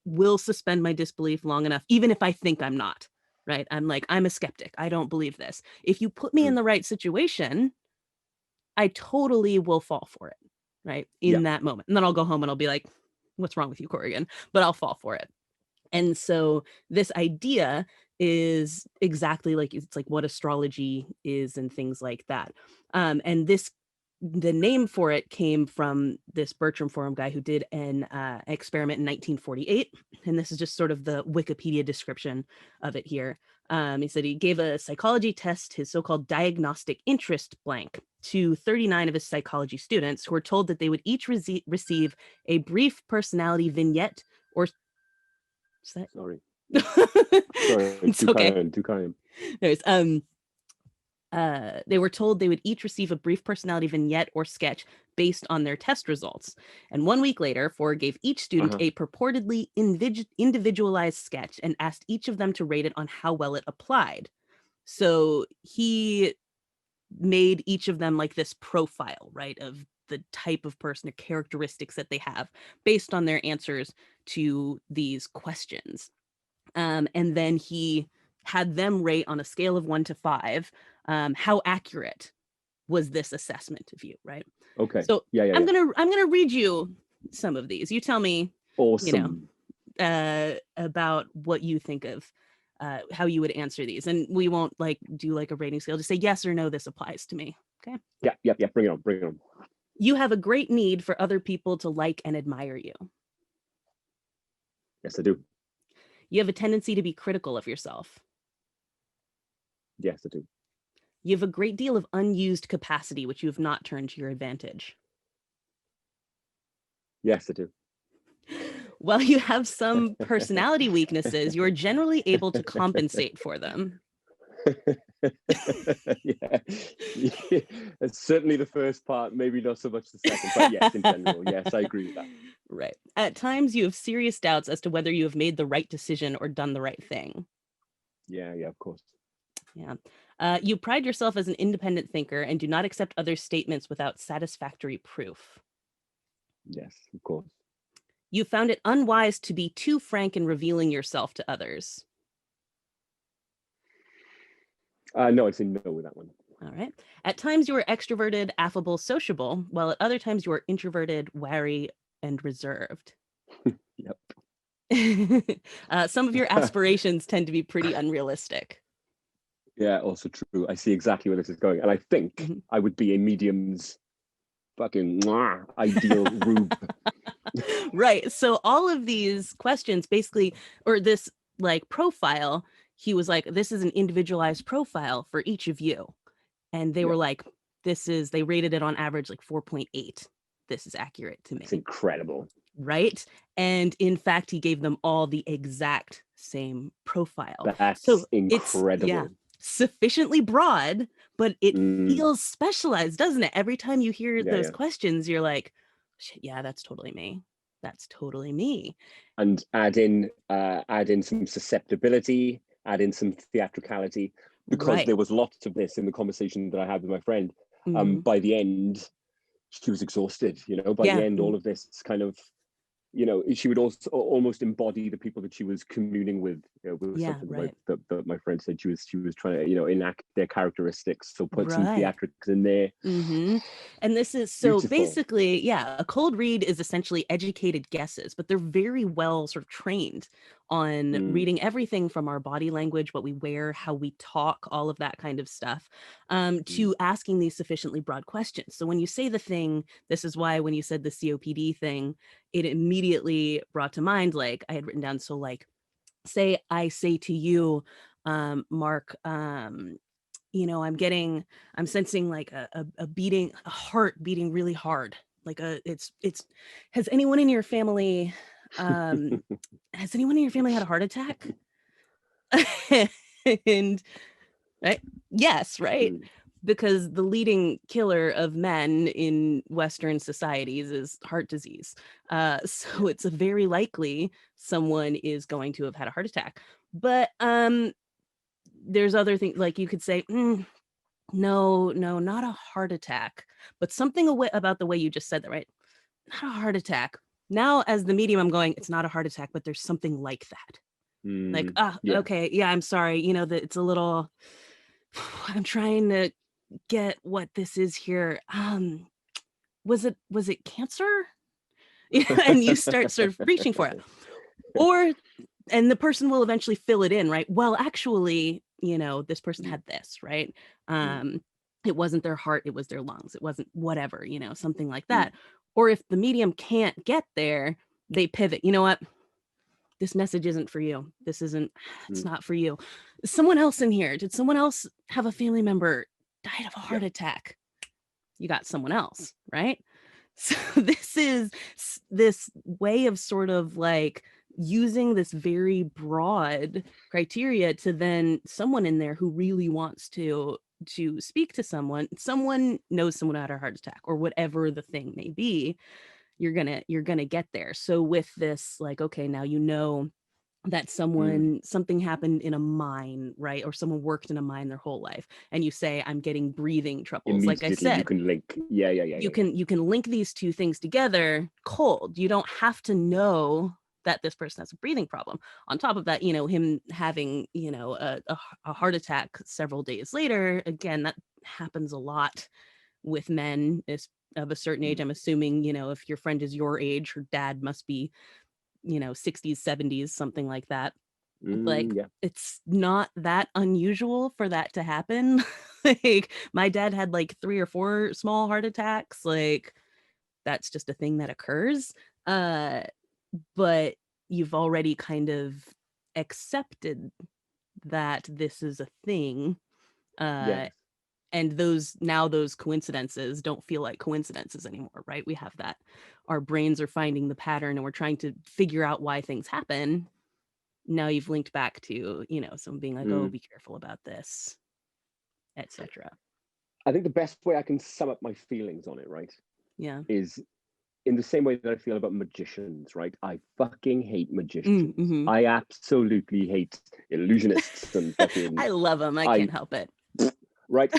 will suspend my disbelief long enough, even if I think I'm not, right? I'm like, I'm a skeptic. I don't believe this. If you put me in the right situation, I totally will fall for it, right? In that moment. And then I'll go home and I'll be like, what's wrong with you, Corrigan? But I'll fall for it. And so this idea is exactly like, it's like what astrology is and things like that. And this, the name for it came from this Bertram Forum guy who did an experiment in 1948. And this is just sort of the Wikipedia description of it here. He said he gave a psychology test, his so-called diagnostic interest blank, to 39 of his psychology students who were told that they would each receive a brief personality vignette or... Sorry. Sorry, it's too kind. Anyways, they were told they would each receive a brief personality vignette or sketch based on their test results. And 1 week later, Ford gave each student a purportedly individualized sketch and asked each of them to rate it on how well it applied. So he made each of them like this profile, right, of the type of person or characteristics that they have based on their answers to these questions. And then he had them rate on a scale of 1 to 5 how accurate was this assessment of you, right? Okay. So I'm gonna read you some of these. You tell me, awesome, about what you think of how you would answer these, and we won't like do like a rating scale. Just say yes or no. This applies to me. Okay. Yeah. Bring it on. You have a great need for other people to like and admire you. Yes, I do. You have a tendency to be critical of yourself. Yes, I do. You have a great deal of unused capacity, which you have not turned to your advantage. Yes, I do. While you have some personality weaknesses, you are generally able to compensate for them. Yeah. It's certainly the first part, maybe not so much the second, but yes, in general, yes, I agree with that. Right. At times, you have serious doubts as to whether you have made the right decision or done the right thing. Yeah, of course. Yeah. You pride yourself as an independent thinker and do not accept other statements without satisfactory proof. Yes, of course. You found it unwise to be too frank in revealing yourself to others. No, I'd say no with that one. All right. At times you are extroverted, affable, sociable, while at other times you are introverted, wary, and reserved. Yep. Some of your aspirations tend to be pretty unrealistic. Yeah, also true. I see exactly where this is going. And I think I would be a medium's fucking ideal rube. Right. So all of these questions basically, or this like profile, he was like, this is an individualized profile for each of you. And they were like, they rated it on average like 4.8. This is accurate to me. It's incredible. Right. And in fact, he gave them all the exact same profile. That's so incredible. It's sufficiently broad, but it feels specialized, doesn't it? Every time you hear those questions, you're like, shit, yeah, that's totally me. That's totally me. And add in some susceptibility, add in some theatricality, because there was lots of this in the conversation that I had with my friend. By the end, she was exhausted, by the end, all of this kind of she would also almost embody the people that she was communing with. With Yeah, something right. that my friend said, she was trying to enact their characteristics, so put some Right. theatrics in there. Mm-hmm. And this is so Beautiful. basically, yeah, a cold read is essentially educated guesses, but they're very well sort of trained on reading everything from our body language, what we wear, how we talk, all of that kind of stuff, to asking these sufficiently broad questions. So when you say the thing, this is why when you said the COPD thing, it immediately brought to mind, like I had written down, so like, say I say to you, Mark, I'm sensing like a beating, a heart beating really hard. Like it's, has anyone in your family, um, has anyone in your family had a heart attack? And right. Yes. Right. Because the leading killer of men in Western societies is heart disease. So it's a very likely someone is going to have had a heart attack. But there's other things, like you could say, no, not a heart attack, but something about the way you just said that, right? Not a heart attack. Now, as the medium, I'm going, it's not a heart attack, but there's something like that. Like, okay, yeah, I'm sorry. That it's a little, I'm trying to get what this is here. Was it cancer? And you start sort of reaching for it. And the person will eventually fill it in, right? Well, actually, this person had this, right? It wasn't their heart, it was their lungs. It wasn't whatever, something like that. Or if the medium can't get there, they pivot. You know what? This message isn't for you. It's not for you. Someone else in here. Did someone else have a family member died of a heart attack? You got someone else, right? So this is this way of sort of like using this very broad criteria to then someone in there who really wants to speak to someone knows someone had a heart attack or whatever the thing may be, you're gonna get there. So with this, like, okay, now that something happened in a mine, right? Or someone worked in a mine their whole life, and you say, I'm getting breathing troubles. Like I said, you can link. You can link these two things together cold. You don't have to know that this person has a breathing problem. On top of that, him having, a heart attack several days later, again, that happens a lot with men of a certain age. I'm assuming, if your friend is your age, her dad must be 60s, 70s, something like that. Like, it's not that unusual for that to happen. Like, my dad had like 3 or 4 small heart attacks. Like, that's just a thing that occurs. But you've already kind of accepted that this is a thing. And those coincidences don't feel like coincidences anymore, right? We have that. Our brains are finding the pattern and we're trying to figure out why things happen. Now you've linked back to, someone being like, oh, be careful about this, etc. I think the best way I can sum up my feelings on it, right? Yeah. Is in the same way that I feel about magicians, right? I fucking hate magicians. I absolutely hate illusionists and fucking... I love them. I can't help it. Right?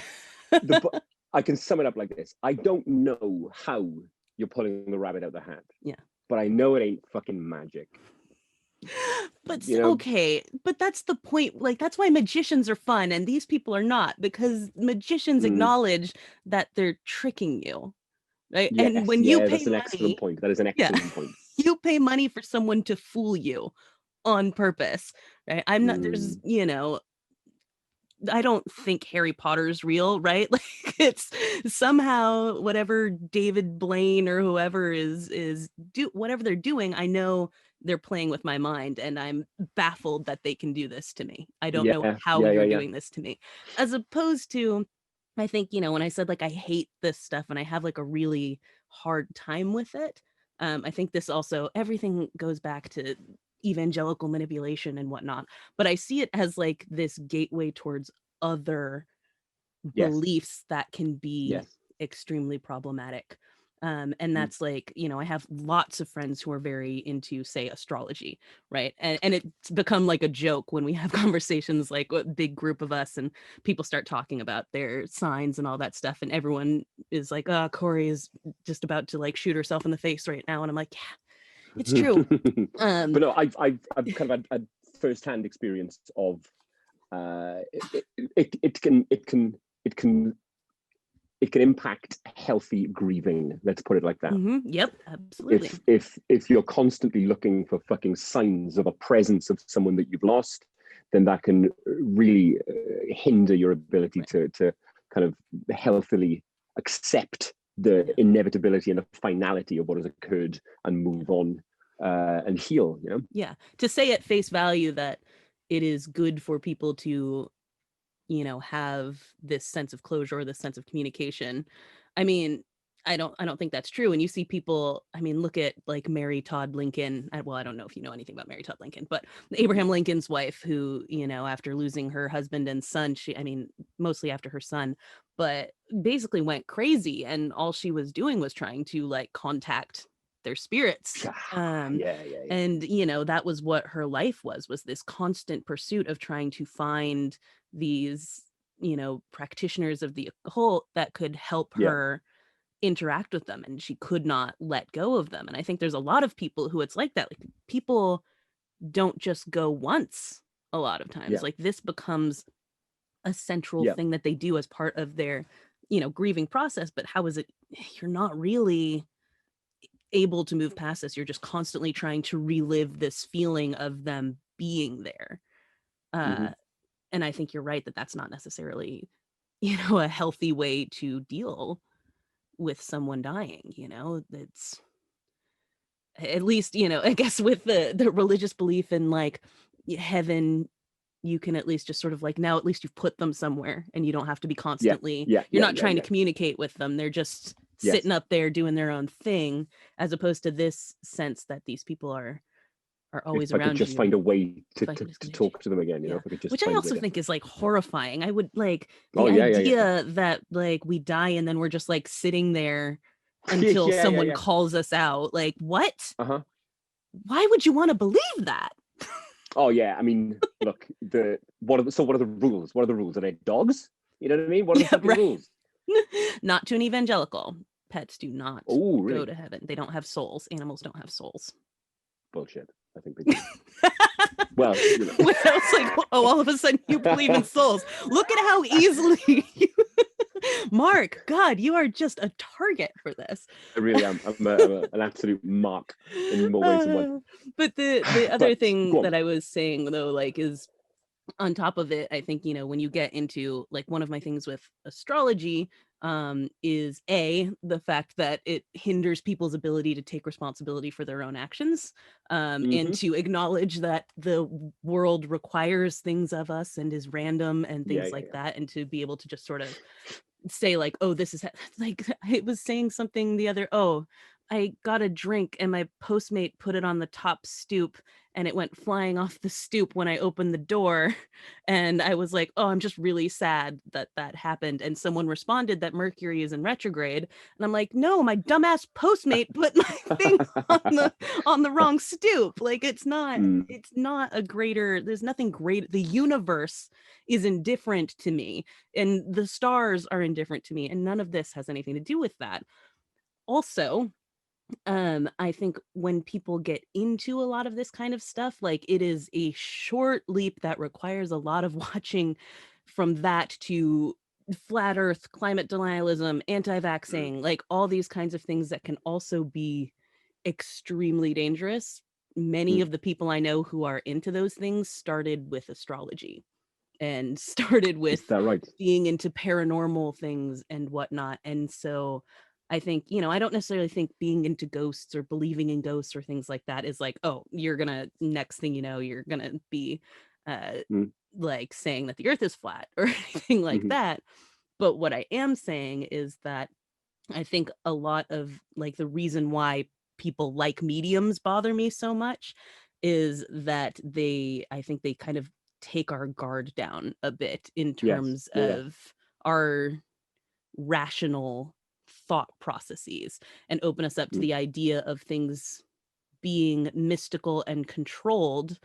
I can sum it up like this. I don't know how you're pulling the rabbit out of the hat. Yeah. But I know it ain't fucking magic. But okay, but that's the point. Like, that's why magicians are fun and these people are not, because magicians acknowledge that they're tricking you, right? Yes, and when you pay that's an money, excellent point. That is an excellent point. You pay money for someone to fool you on purpose, right? I'm not, there's, I don't think Harry Potter's real, right? Like, it's somehow whatever David Blaine or whoever is whatever they're doing, I know they're playing with my mind, and I'm baffled that they can do this to me. I don't know how you're doing this to me. As opposed to, I think, when I said like I hate this stuff and I have like a really hard time with it, I think this also, everything goes back to evangelical manipulation and whatnot, but I see it as like this gateway towards other beliefs that can be extremely problematic. And that's like, I have lots of friends who are very into, say, astrology, right? And it's become like a joke when we have conversations, like a big group of us, and people start talking about their signs and all that stuff, and everyone is like, oh, Corri is just about to like shoot herself in the face right now. And I'm like, yeah, It's true. But no, I've kind of had first-hand experience of it can impact healthy grieving. Let's put it like that. Yep, absolutely. If you're constantly looking for fucking signs of a presence of someone that you've lost, then that can really hinder your ability to kind of healthily accept the inevitability and the finality of what has occurred and move on and heal. You know? Yeah, to say at face value that it is good for people to, you know, have this sense of closure or this sense of communication. I mean, I don't think that's true. And you see people, I mean, look at like Mary Todd Lincoln. Well, I don't know if you know anything about Mary Todd Lincoln, but Abraham Lincoln's wife, who, you know, after losing her husband and son, mostly after her son, but basically went crazy. And all she was doing was trying to like contact their spirits. And, you know, that was what her life was this constant pursuit of trying to find these, you know, practitioners of the occult that could help her interact with them, and she could not let go of them. And I think there's a lot of people who it's like that. Like, people don't just go once a lot of times. Like, this becomes a central thing that they do as part of their, you know, grieving process. But how is it, you're not really able to move past this. You're just constantly trying to relive this feeling of them being there. And I think you're right that that's not necessarily, you know, a healthy way to deal with someone dying. You know, it's, at least, you know, I guess with the religious belief in like heaven, you can at least just sort of like, now at least you've put them somewhere and you don't have to be constantly, you're not trying to communicate with them. They're just sitting up there doing their own thing, as opposed to this sense that these people are always around you. Just find a way to talk to them again, you know, which I also think is like horrifying. I would like the idea that like we die and then we're just like sitting there until someone calls us out. Like, what? Why would you want to believe that? Oh yeah, I mean, look, what are the rules? What are the rules? Are they dogs? You know what I mean? What are the fucking rules? Not to an evangelical. Pets do not go to heaven. They don't have souls. Animals don't have souls. Bullshit. I think they do. Well, you know. I was like, oh, all of a sudden you believe in souls. Look at how easily you... Mark, God, you are just a target for this. I really am. I'm an absolute mark in more ways than one. But the other thing that I was saying, though, like, is on top of it, I think, you know, when you get into like, one of my things with astrology is the fact that it hinders people's ability to take responsibility for their own actions, and to acknowledge that the world requires things of us and is random and things like that, and to be able to just sort of say like, oh, this is like, I was saying something the other, I got a drink and my Postmate put it on the top stoop and it went flying off the stoop when I opened the door. And I was like, oh, I'm just really sad that that happened. And someone responded that Mercury is in retrograde. And I'm like, no, my dumbass Postmate put my thing on the wrong stoop. Like, it's not a greater, there's nothing great. The universe is indifferent to me and the stars are indifferent to me. And none of this has anything to do with that. Also, I think when people get into a lot of this kind of stuff, like, it is a short leap that requires a lot of watching from that to flat earth, climate denialism, anti-vaxxing, like all these kinds of things that can also be extremely dangerous. Many of the people I know who are into those things started with astrology and started with being into paranormal things and whatnot. And so I think, you know, I don't necessarily think being into ghosts or believing in ghosts or things like that is like, oh, you're gonna, next thing you know, you're gonna be like saying that the earth is flat or anything like that. But what I am saying is that I think a lot of like the reason why people like mediums bother me so much is that I think they kind of take our guard down a bit in terms of our rational thought processes and open us up to the idea of things being mystical and controlled,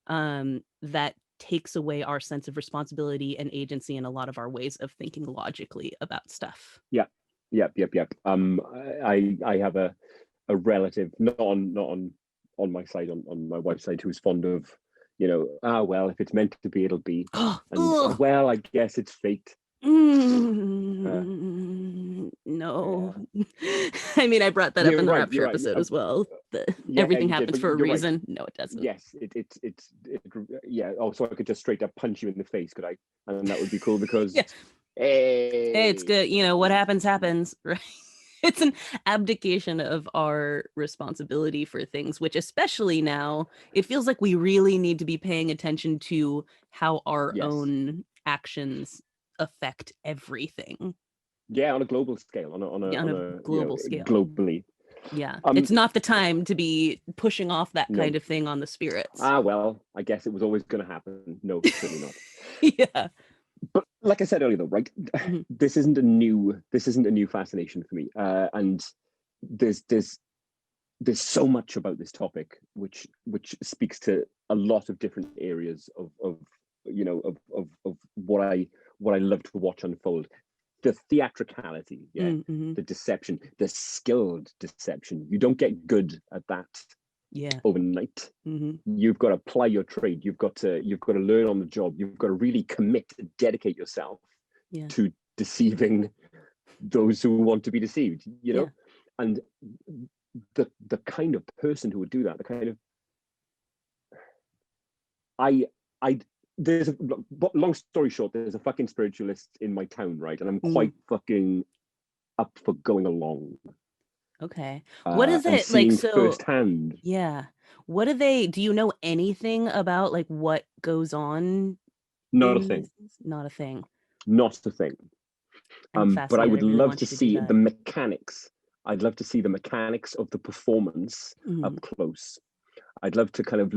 that takes away our sense of responsibility and agency in a lot of our ways of thinking logically about stuff. Yep. I have a relative, not on on my side, on my wife's side, who's fond of, well, if it's meant to be, it'll be. And well, I guess it's fate. No. I mean, I brought that up in the Rapture episode as well. Everything happens for a reason. Right. No, it doesn't. Yes, yeah. Oh, so I could just straight up punch you in the face, could I? And that would be cool because hey, it's good. What happens, right? It's an abdication of our responsibility for things, which especially now, it feels like we really need to be paying attention to how our own actions affect everything. Yeah, on a global scale, on a global scale, globally. Yeah, it's not the time to be pushing off that kind of thing on the spirits. Well, I guess it was always going to happen. No, certainly not. Yeah. But like I said earlier, though, right? Mm-hmm. This isn't a new fascination for me, and there's so much about this topic which speaks to a lot of different areas of what I love to watch unfold. The theatricality, the deception, the skilled deception. You don't get good at that overnight. You've got to apply your trade. You've got to learn on the job. You've got to really commit and dedicate yourself to deceiving those who want to be deceived, and the kind of person who would do that, the kind of there's long story short, there's a fucking spiritualist in my town, right? And I'm quite fucking up for going along. Okay. What is it like? So firsthand. Yeah. What do you know anything about like what goes on? Not a thing. Not a thing. Not a thing. But I would love to see the mechanics. I'd love to see the mechanics of the performance up close. I'd love to kind of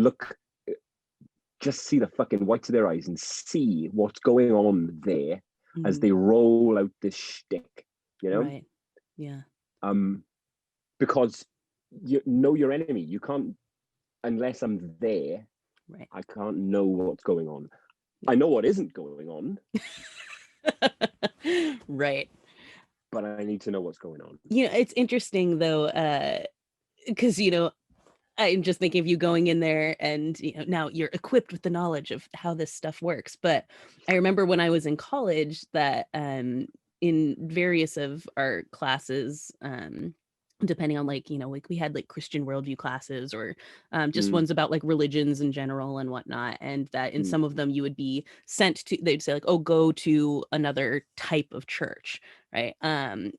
just see the fucking whites of their eyes and see what's going on there as they roll out this shtick, Right. Yeah. Because you know your enemy. You can't, unless I'm there, right. I can't know what's going on. I know what isn't going on. Right. But I need to know what's going on. It's interesting though, because I'm just thinking of you going in there and now you're equipped with the knowledge of how this stuff works. But I remember when I was in college that in various of our classes, depending on like we had like Christian worldview classes or just ones about like religions in general and whatnot, and that in some of them you would be sent to, they'd say like, oh, go to another type of church, right? And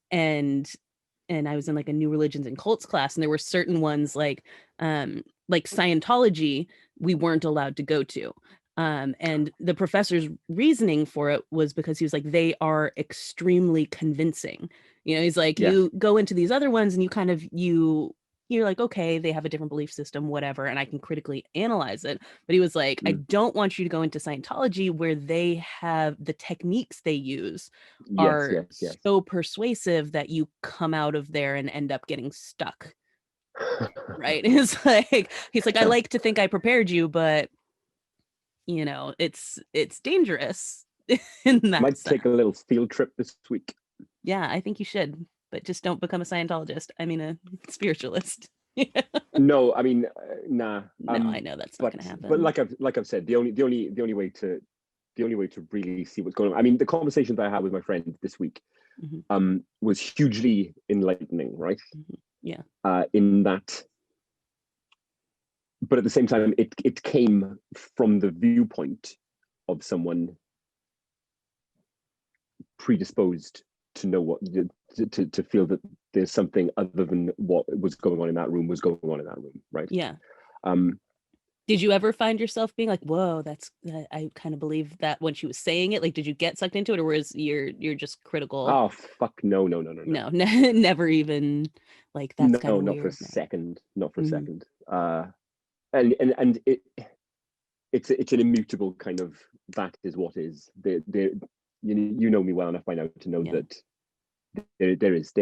I was in like a new religions and cults class, and there were certain ones like Scientology we weren't allowed to go to. And the professor's reasoning for it was because he was like, they are extremely convincing. He's like, you go into these other ones and you kind of, you're like, okay, they have a different belief system, whatever, and I can critically analyze it. But he was like, I don't want you to go into Scientology where they have the techniques they use are so persuasive that you come out of there and end up getting stuck. Right? He's like, I like to think I prepared you, but it's dangerous in that might sense. Take a little field trip this week. Yeah, I think you should, but just don't become a Scientologist. I mean, a spiritualist. No, I mean, nah. No, I know that's not going to happen. But like I've said, the only way to really see what's going on. I mean, the conversation that I had with my friend this week, was hugely enlightening, right? Yeah. In that. But at the same time, it came from the viewpoint of someone predisposed to know what to feel that there's something other than what was going on in that room, right? Yeah. Did you ever find yourself being like, whoa, I kind of believe that when she was saying it? Like, did you get sucked into it, or was you're just critical? Oh fuck, no. No, never even like that's kind of weird. Not for a second. Not for a second. And it's an immutable kind of, that is what is. You know me well enough by now to know that there is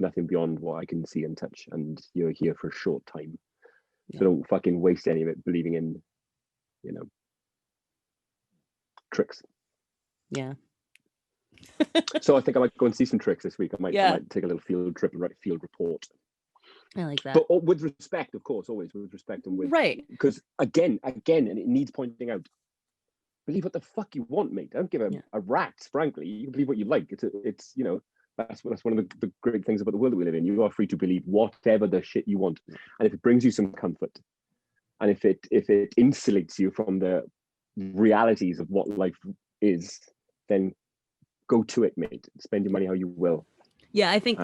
nothing beyond what I can see and touch, and you're here for a short time. So don't fucking waste any of it believing in, tricks. Yeah. So I think I might go and see some tricks this week. I might take a little field trip and write a field report. I like that. But with respect, of course, always with respect and with right. Because again, and it needs pointing out. Believe what the fuck you want, mate. I don't give a rat's, frankly. You can believe what you like. It's that's one of the great things about the world that we live in. You are free to believe whatever the shit you want, and if it brings you some comfort, and if it insulates you from the realities of what life is, then go to it, mate. Spend your money how you will. Yeah, I think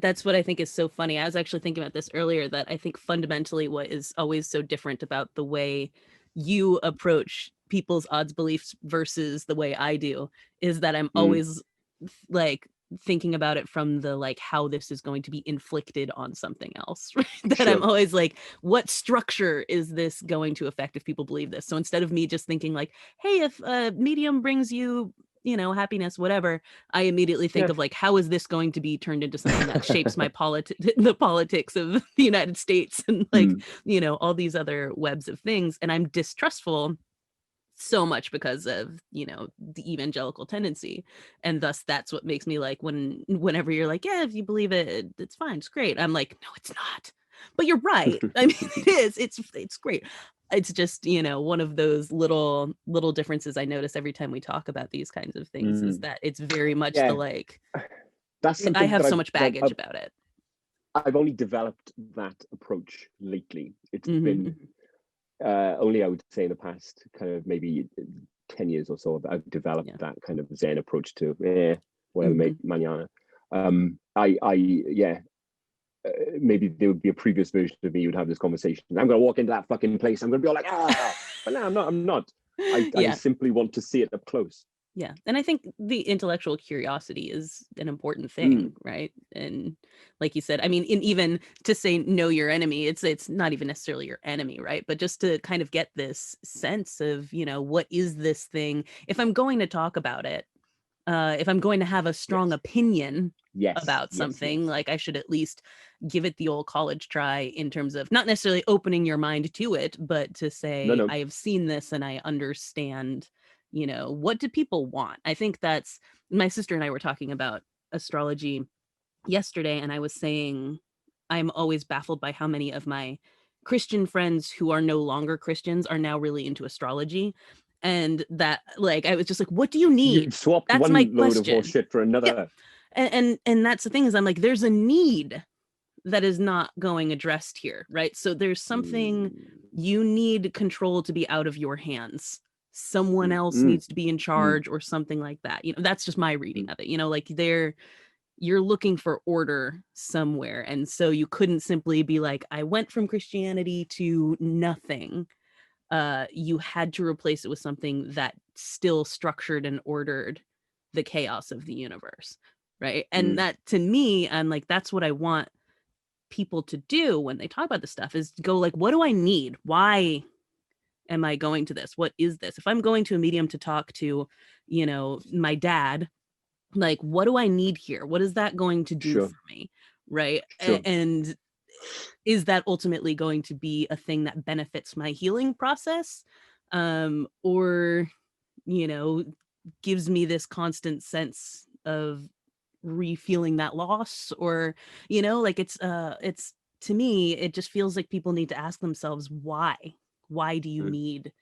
that's what I think is so funny. I was actually thinking about this earlier, that I think fundamentally what is always so different about the way you approach people's odds beliefs versus the way I do is that I'm always like thinking about it from the like how this is going to be inflicted on something else, right? That I'm always like, what structure is this going to affect if people believe this? So instead of me just thinking like, hey, if a medium brings you happiness, whatever, I immediately think of like, how is this going to be turned into something that shapes my the politics of the United States and like, all these other webs of things. And I'm distrustful so much because of, the evangelical tendency. And thus that's what makes me like, whenever you're like, yeah, if you believe it, it's fine, it's great. I'm like, no, it's not. But you're right. I mean, it is. It's great. It's just, one of those little differences I notice every time we talk about these kinds of things is that it's very much the like, that's something I have so much baggage about it. I've only developed that approach lately. It's been only, I would say, in the past kind of maybe 10 years or so that I've developed that kind of Zen approach to whatever, mañana. Maybe there would be a previous version of me who would have this conversation. I'm going to walk into that fucking place. I'm going to be all like, but no, I'm not. I simply want to see it up close. Yeah. And I think the intellectual curiosity is an important thing, right? And like you said, I mean, even to say know your enemy, it's not even necessarily your enemy, right? But just to kind of get this sense of, what is this thing? If I'm going to talk about it, if I'm going to have a strong opinion about something, like I should at least give it the old college try in terms of not necessarily opening your mind to it, but to say, I have seen this and I understand, what do people want? I think that's, my sister and I were talking about astrology yesterday, and I was saying, I'm always baffled by how many of my Christian friends who are no longer Christians are now really into astrology. And that, like, I was just like, what do you need? You've swapped that's one my load question. of horseshit for another. Yeah. And that's the thing, is I'm like, there's a need that is not going addressed here, right? So there's something, you need control to be out of your hands. Someone else needs to be in charge or something like that. That's just my reading of it. Like you're looking for order somewhere. And so you couldn't simply be like, I went from Christianity to nothing. You had to replace it with something that still structured and ordered the chaos of the universe, right? And that, to me, I'm like, that's what I want people to do when they talk about this stuff, is go like, what do I need? Why am I going to this? What is this? If I'm going to a medium to talk to, my dad, like, what do I need here? What is that going to do for me? Right. And is that ultimately going to be a thing that benefits my healing process? Or, gives me this constant sense of re-feeling that loss? Or, like it's to me, it just feels like people need to ask themselves, why do you need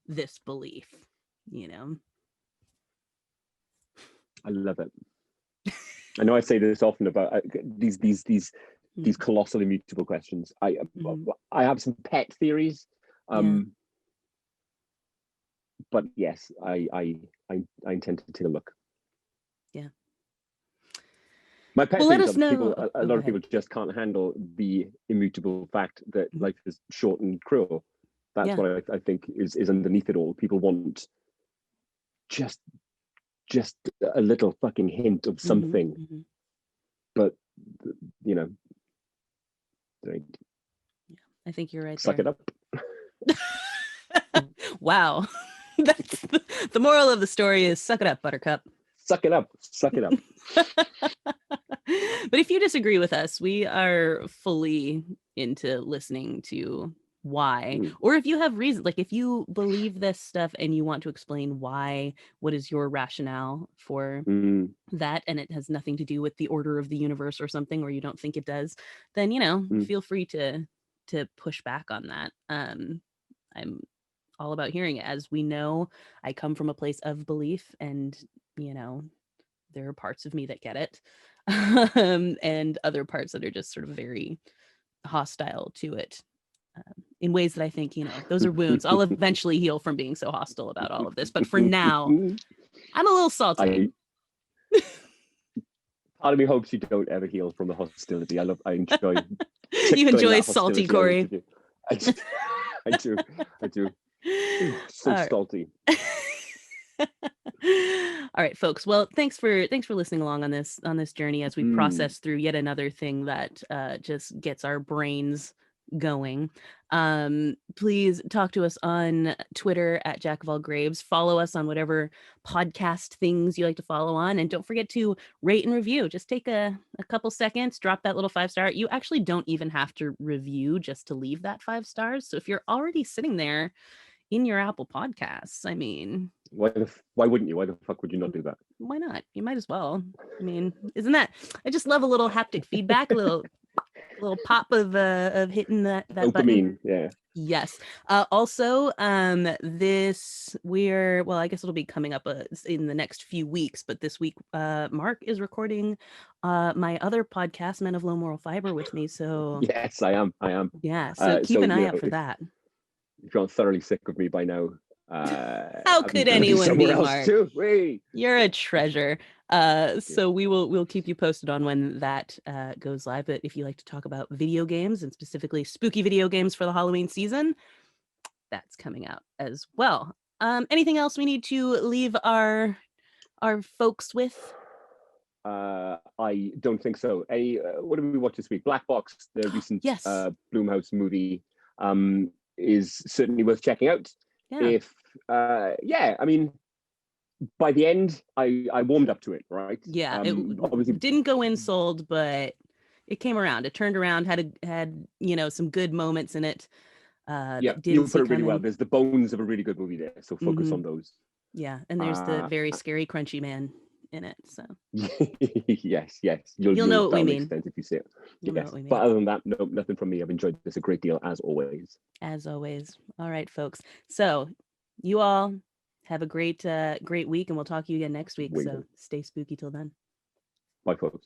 this belief? I love it. I know I say this often about these colossal immutable questions. I have some pet theories, but yes, I intend to take a look. Yeah. My pet theory is a lot of people just can't handle the immutable fact that life is short and cruel. That's what I think is underneath it all. People want just a little fucking hint of something, but yeah, I think you're right. Suck it up. Wow. That's the moral of the story is suck it up, Buttercup. Suck it up. Suck it up. But if you disagree with us, we are fully into listening to why, or if you have reason, like if you believe this stuff and you want to explain why, what is your rationale for that, and it has nothing to do with the order of the universe or something, or you don't think it does, then, you know, feel free to push back on that. I'm all about hearing it. As we know, I come from a place of belief, and, you know, there are parts of me that get it, and other parts that are just sort of very hostile to it, in ways that I think, you know, those are wounds. I'll eventually heal from being so hostile about all of this. But for now, I'm a little salty. Part of me hopes you don't ever heal from the hostility. I enjoy. You enjoy salty, Corri. I do. So salty. All right, folks. Well, thanks for listening along on this journey as we process through yet another thing that just gets our brains going. Please talk to us on Twitter at jackofallgraves. Follow us on whatever podcast things you like to follow on, and don't forget to rate and review. Just take a couple seconds, drop that little 5-star. You actually don't even have to review just to leave that 5 stars. So if you're already sitting there in your Apple Podcasts, I mean, why wouldn't you? Why the fuck would you not do that? Why not? You might as well. I mean, isn't that? I just love a little haptic feedback, a little pop of hitting that dopamine button. Yeah. Yes. Also, this well, I guess it'll be coming up in the next few weeks, but this week, Mark is recording my other podcast, Men of Low Moral Fiber, with me. So yes, I am. Yeah. So keep an eye out for that. If you're not thoroughly sick of me by now, how could anyone be, Mark? Too? You're a treasure. So we'll keep you posted on when that goes live. But if you like to talk about video games, and specifically spooky video games for the Halloween season, that's coming out as well. Anything else we need to leave our folks with? I don't think so. What did we watch this week? Black Box, the recent yes. Blumhouse movie, is certainly worth checking out. Yeah. I mean, by the end, I warmed up to it, right? Yeah, it obviously didn't go in sold, but it came around. It turned around, had you know, some good moments in it. Yeah, you put it really well. There's the bones of a really good movie there, so focus on those. Yeah, and there's the very scary, crunchy man in it. So yes, you'll know what we mean if you see it. You'll know what we mean. But other than that, no, nothing from me. I've enjoyed this a great deal, as always. All right, folks. So you all have a great week, and we'll talk to you again next week. So stay spooky till then. Bye, folks.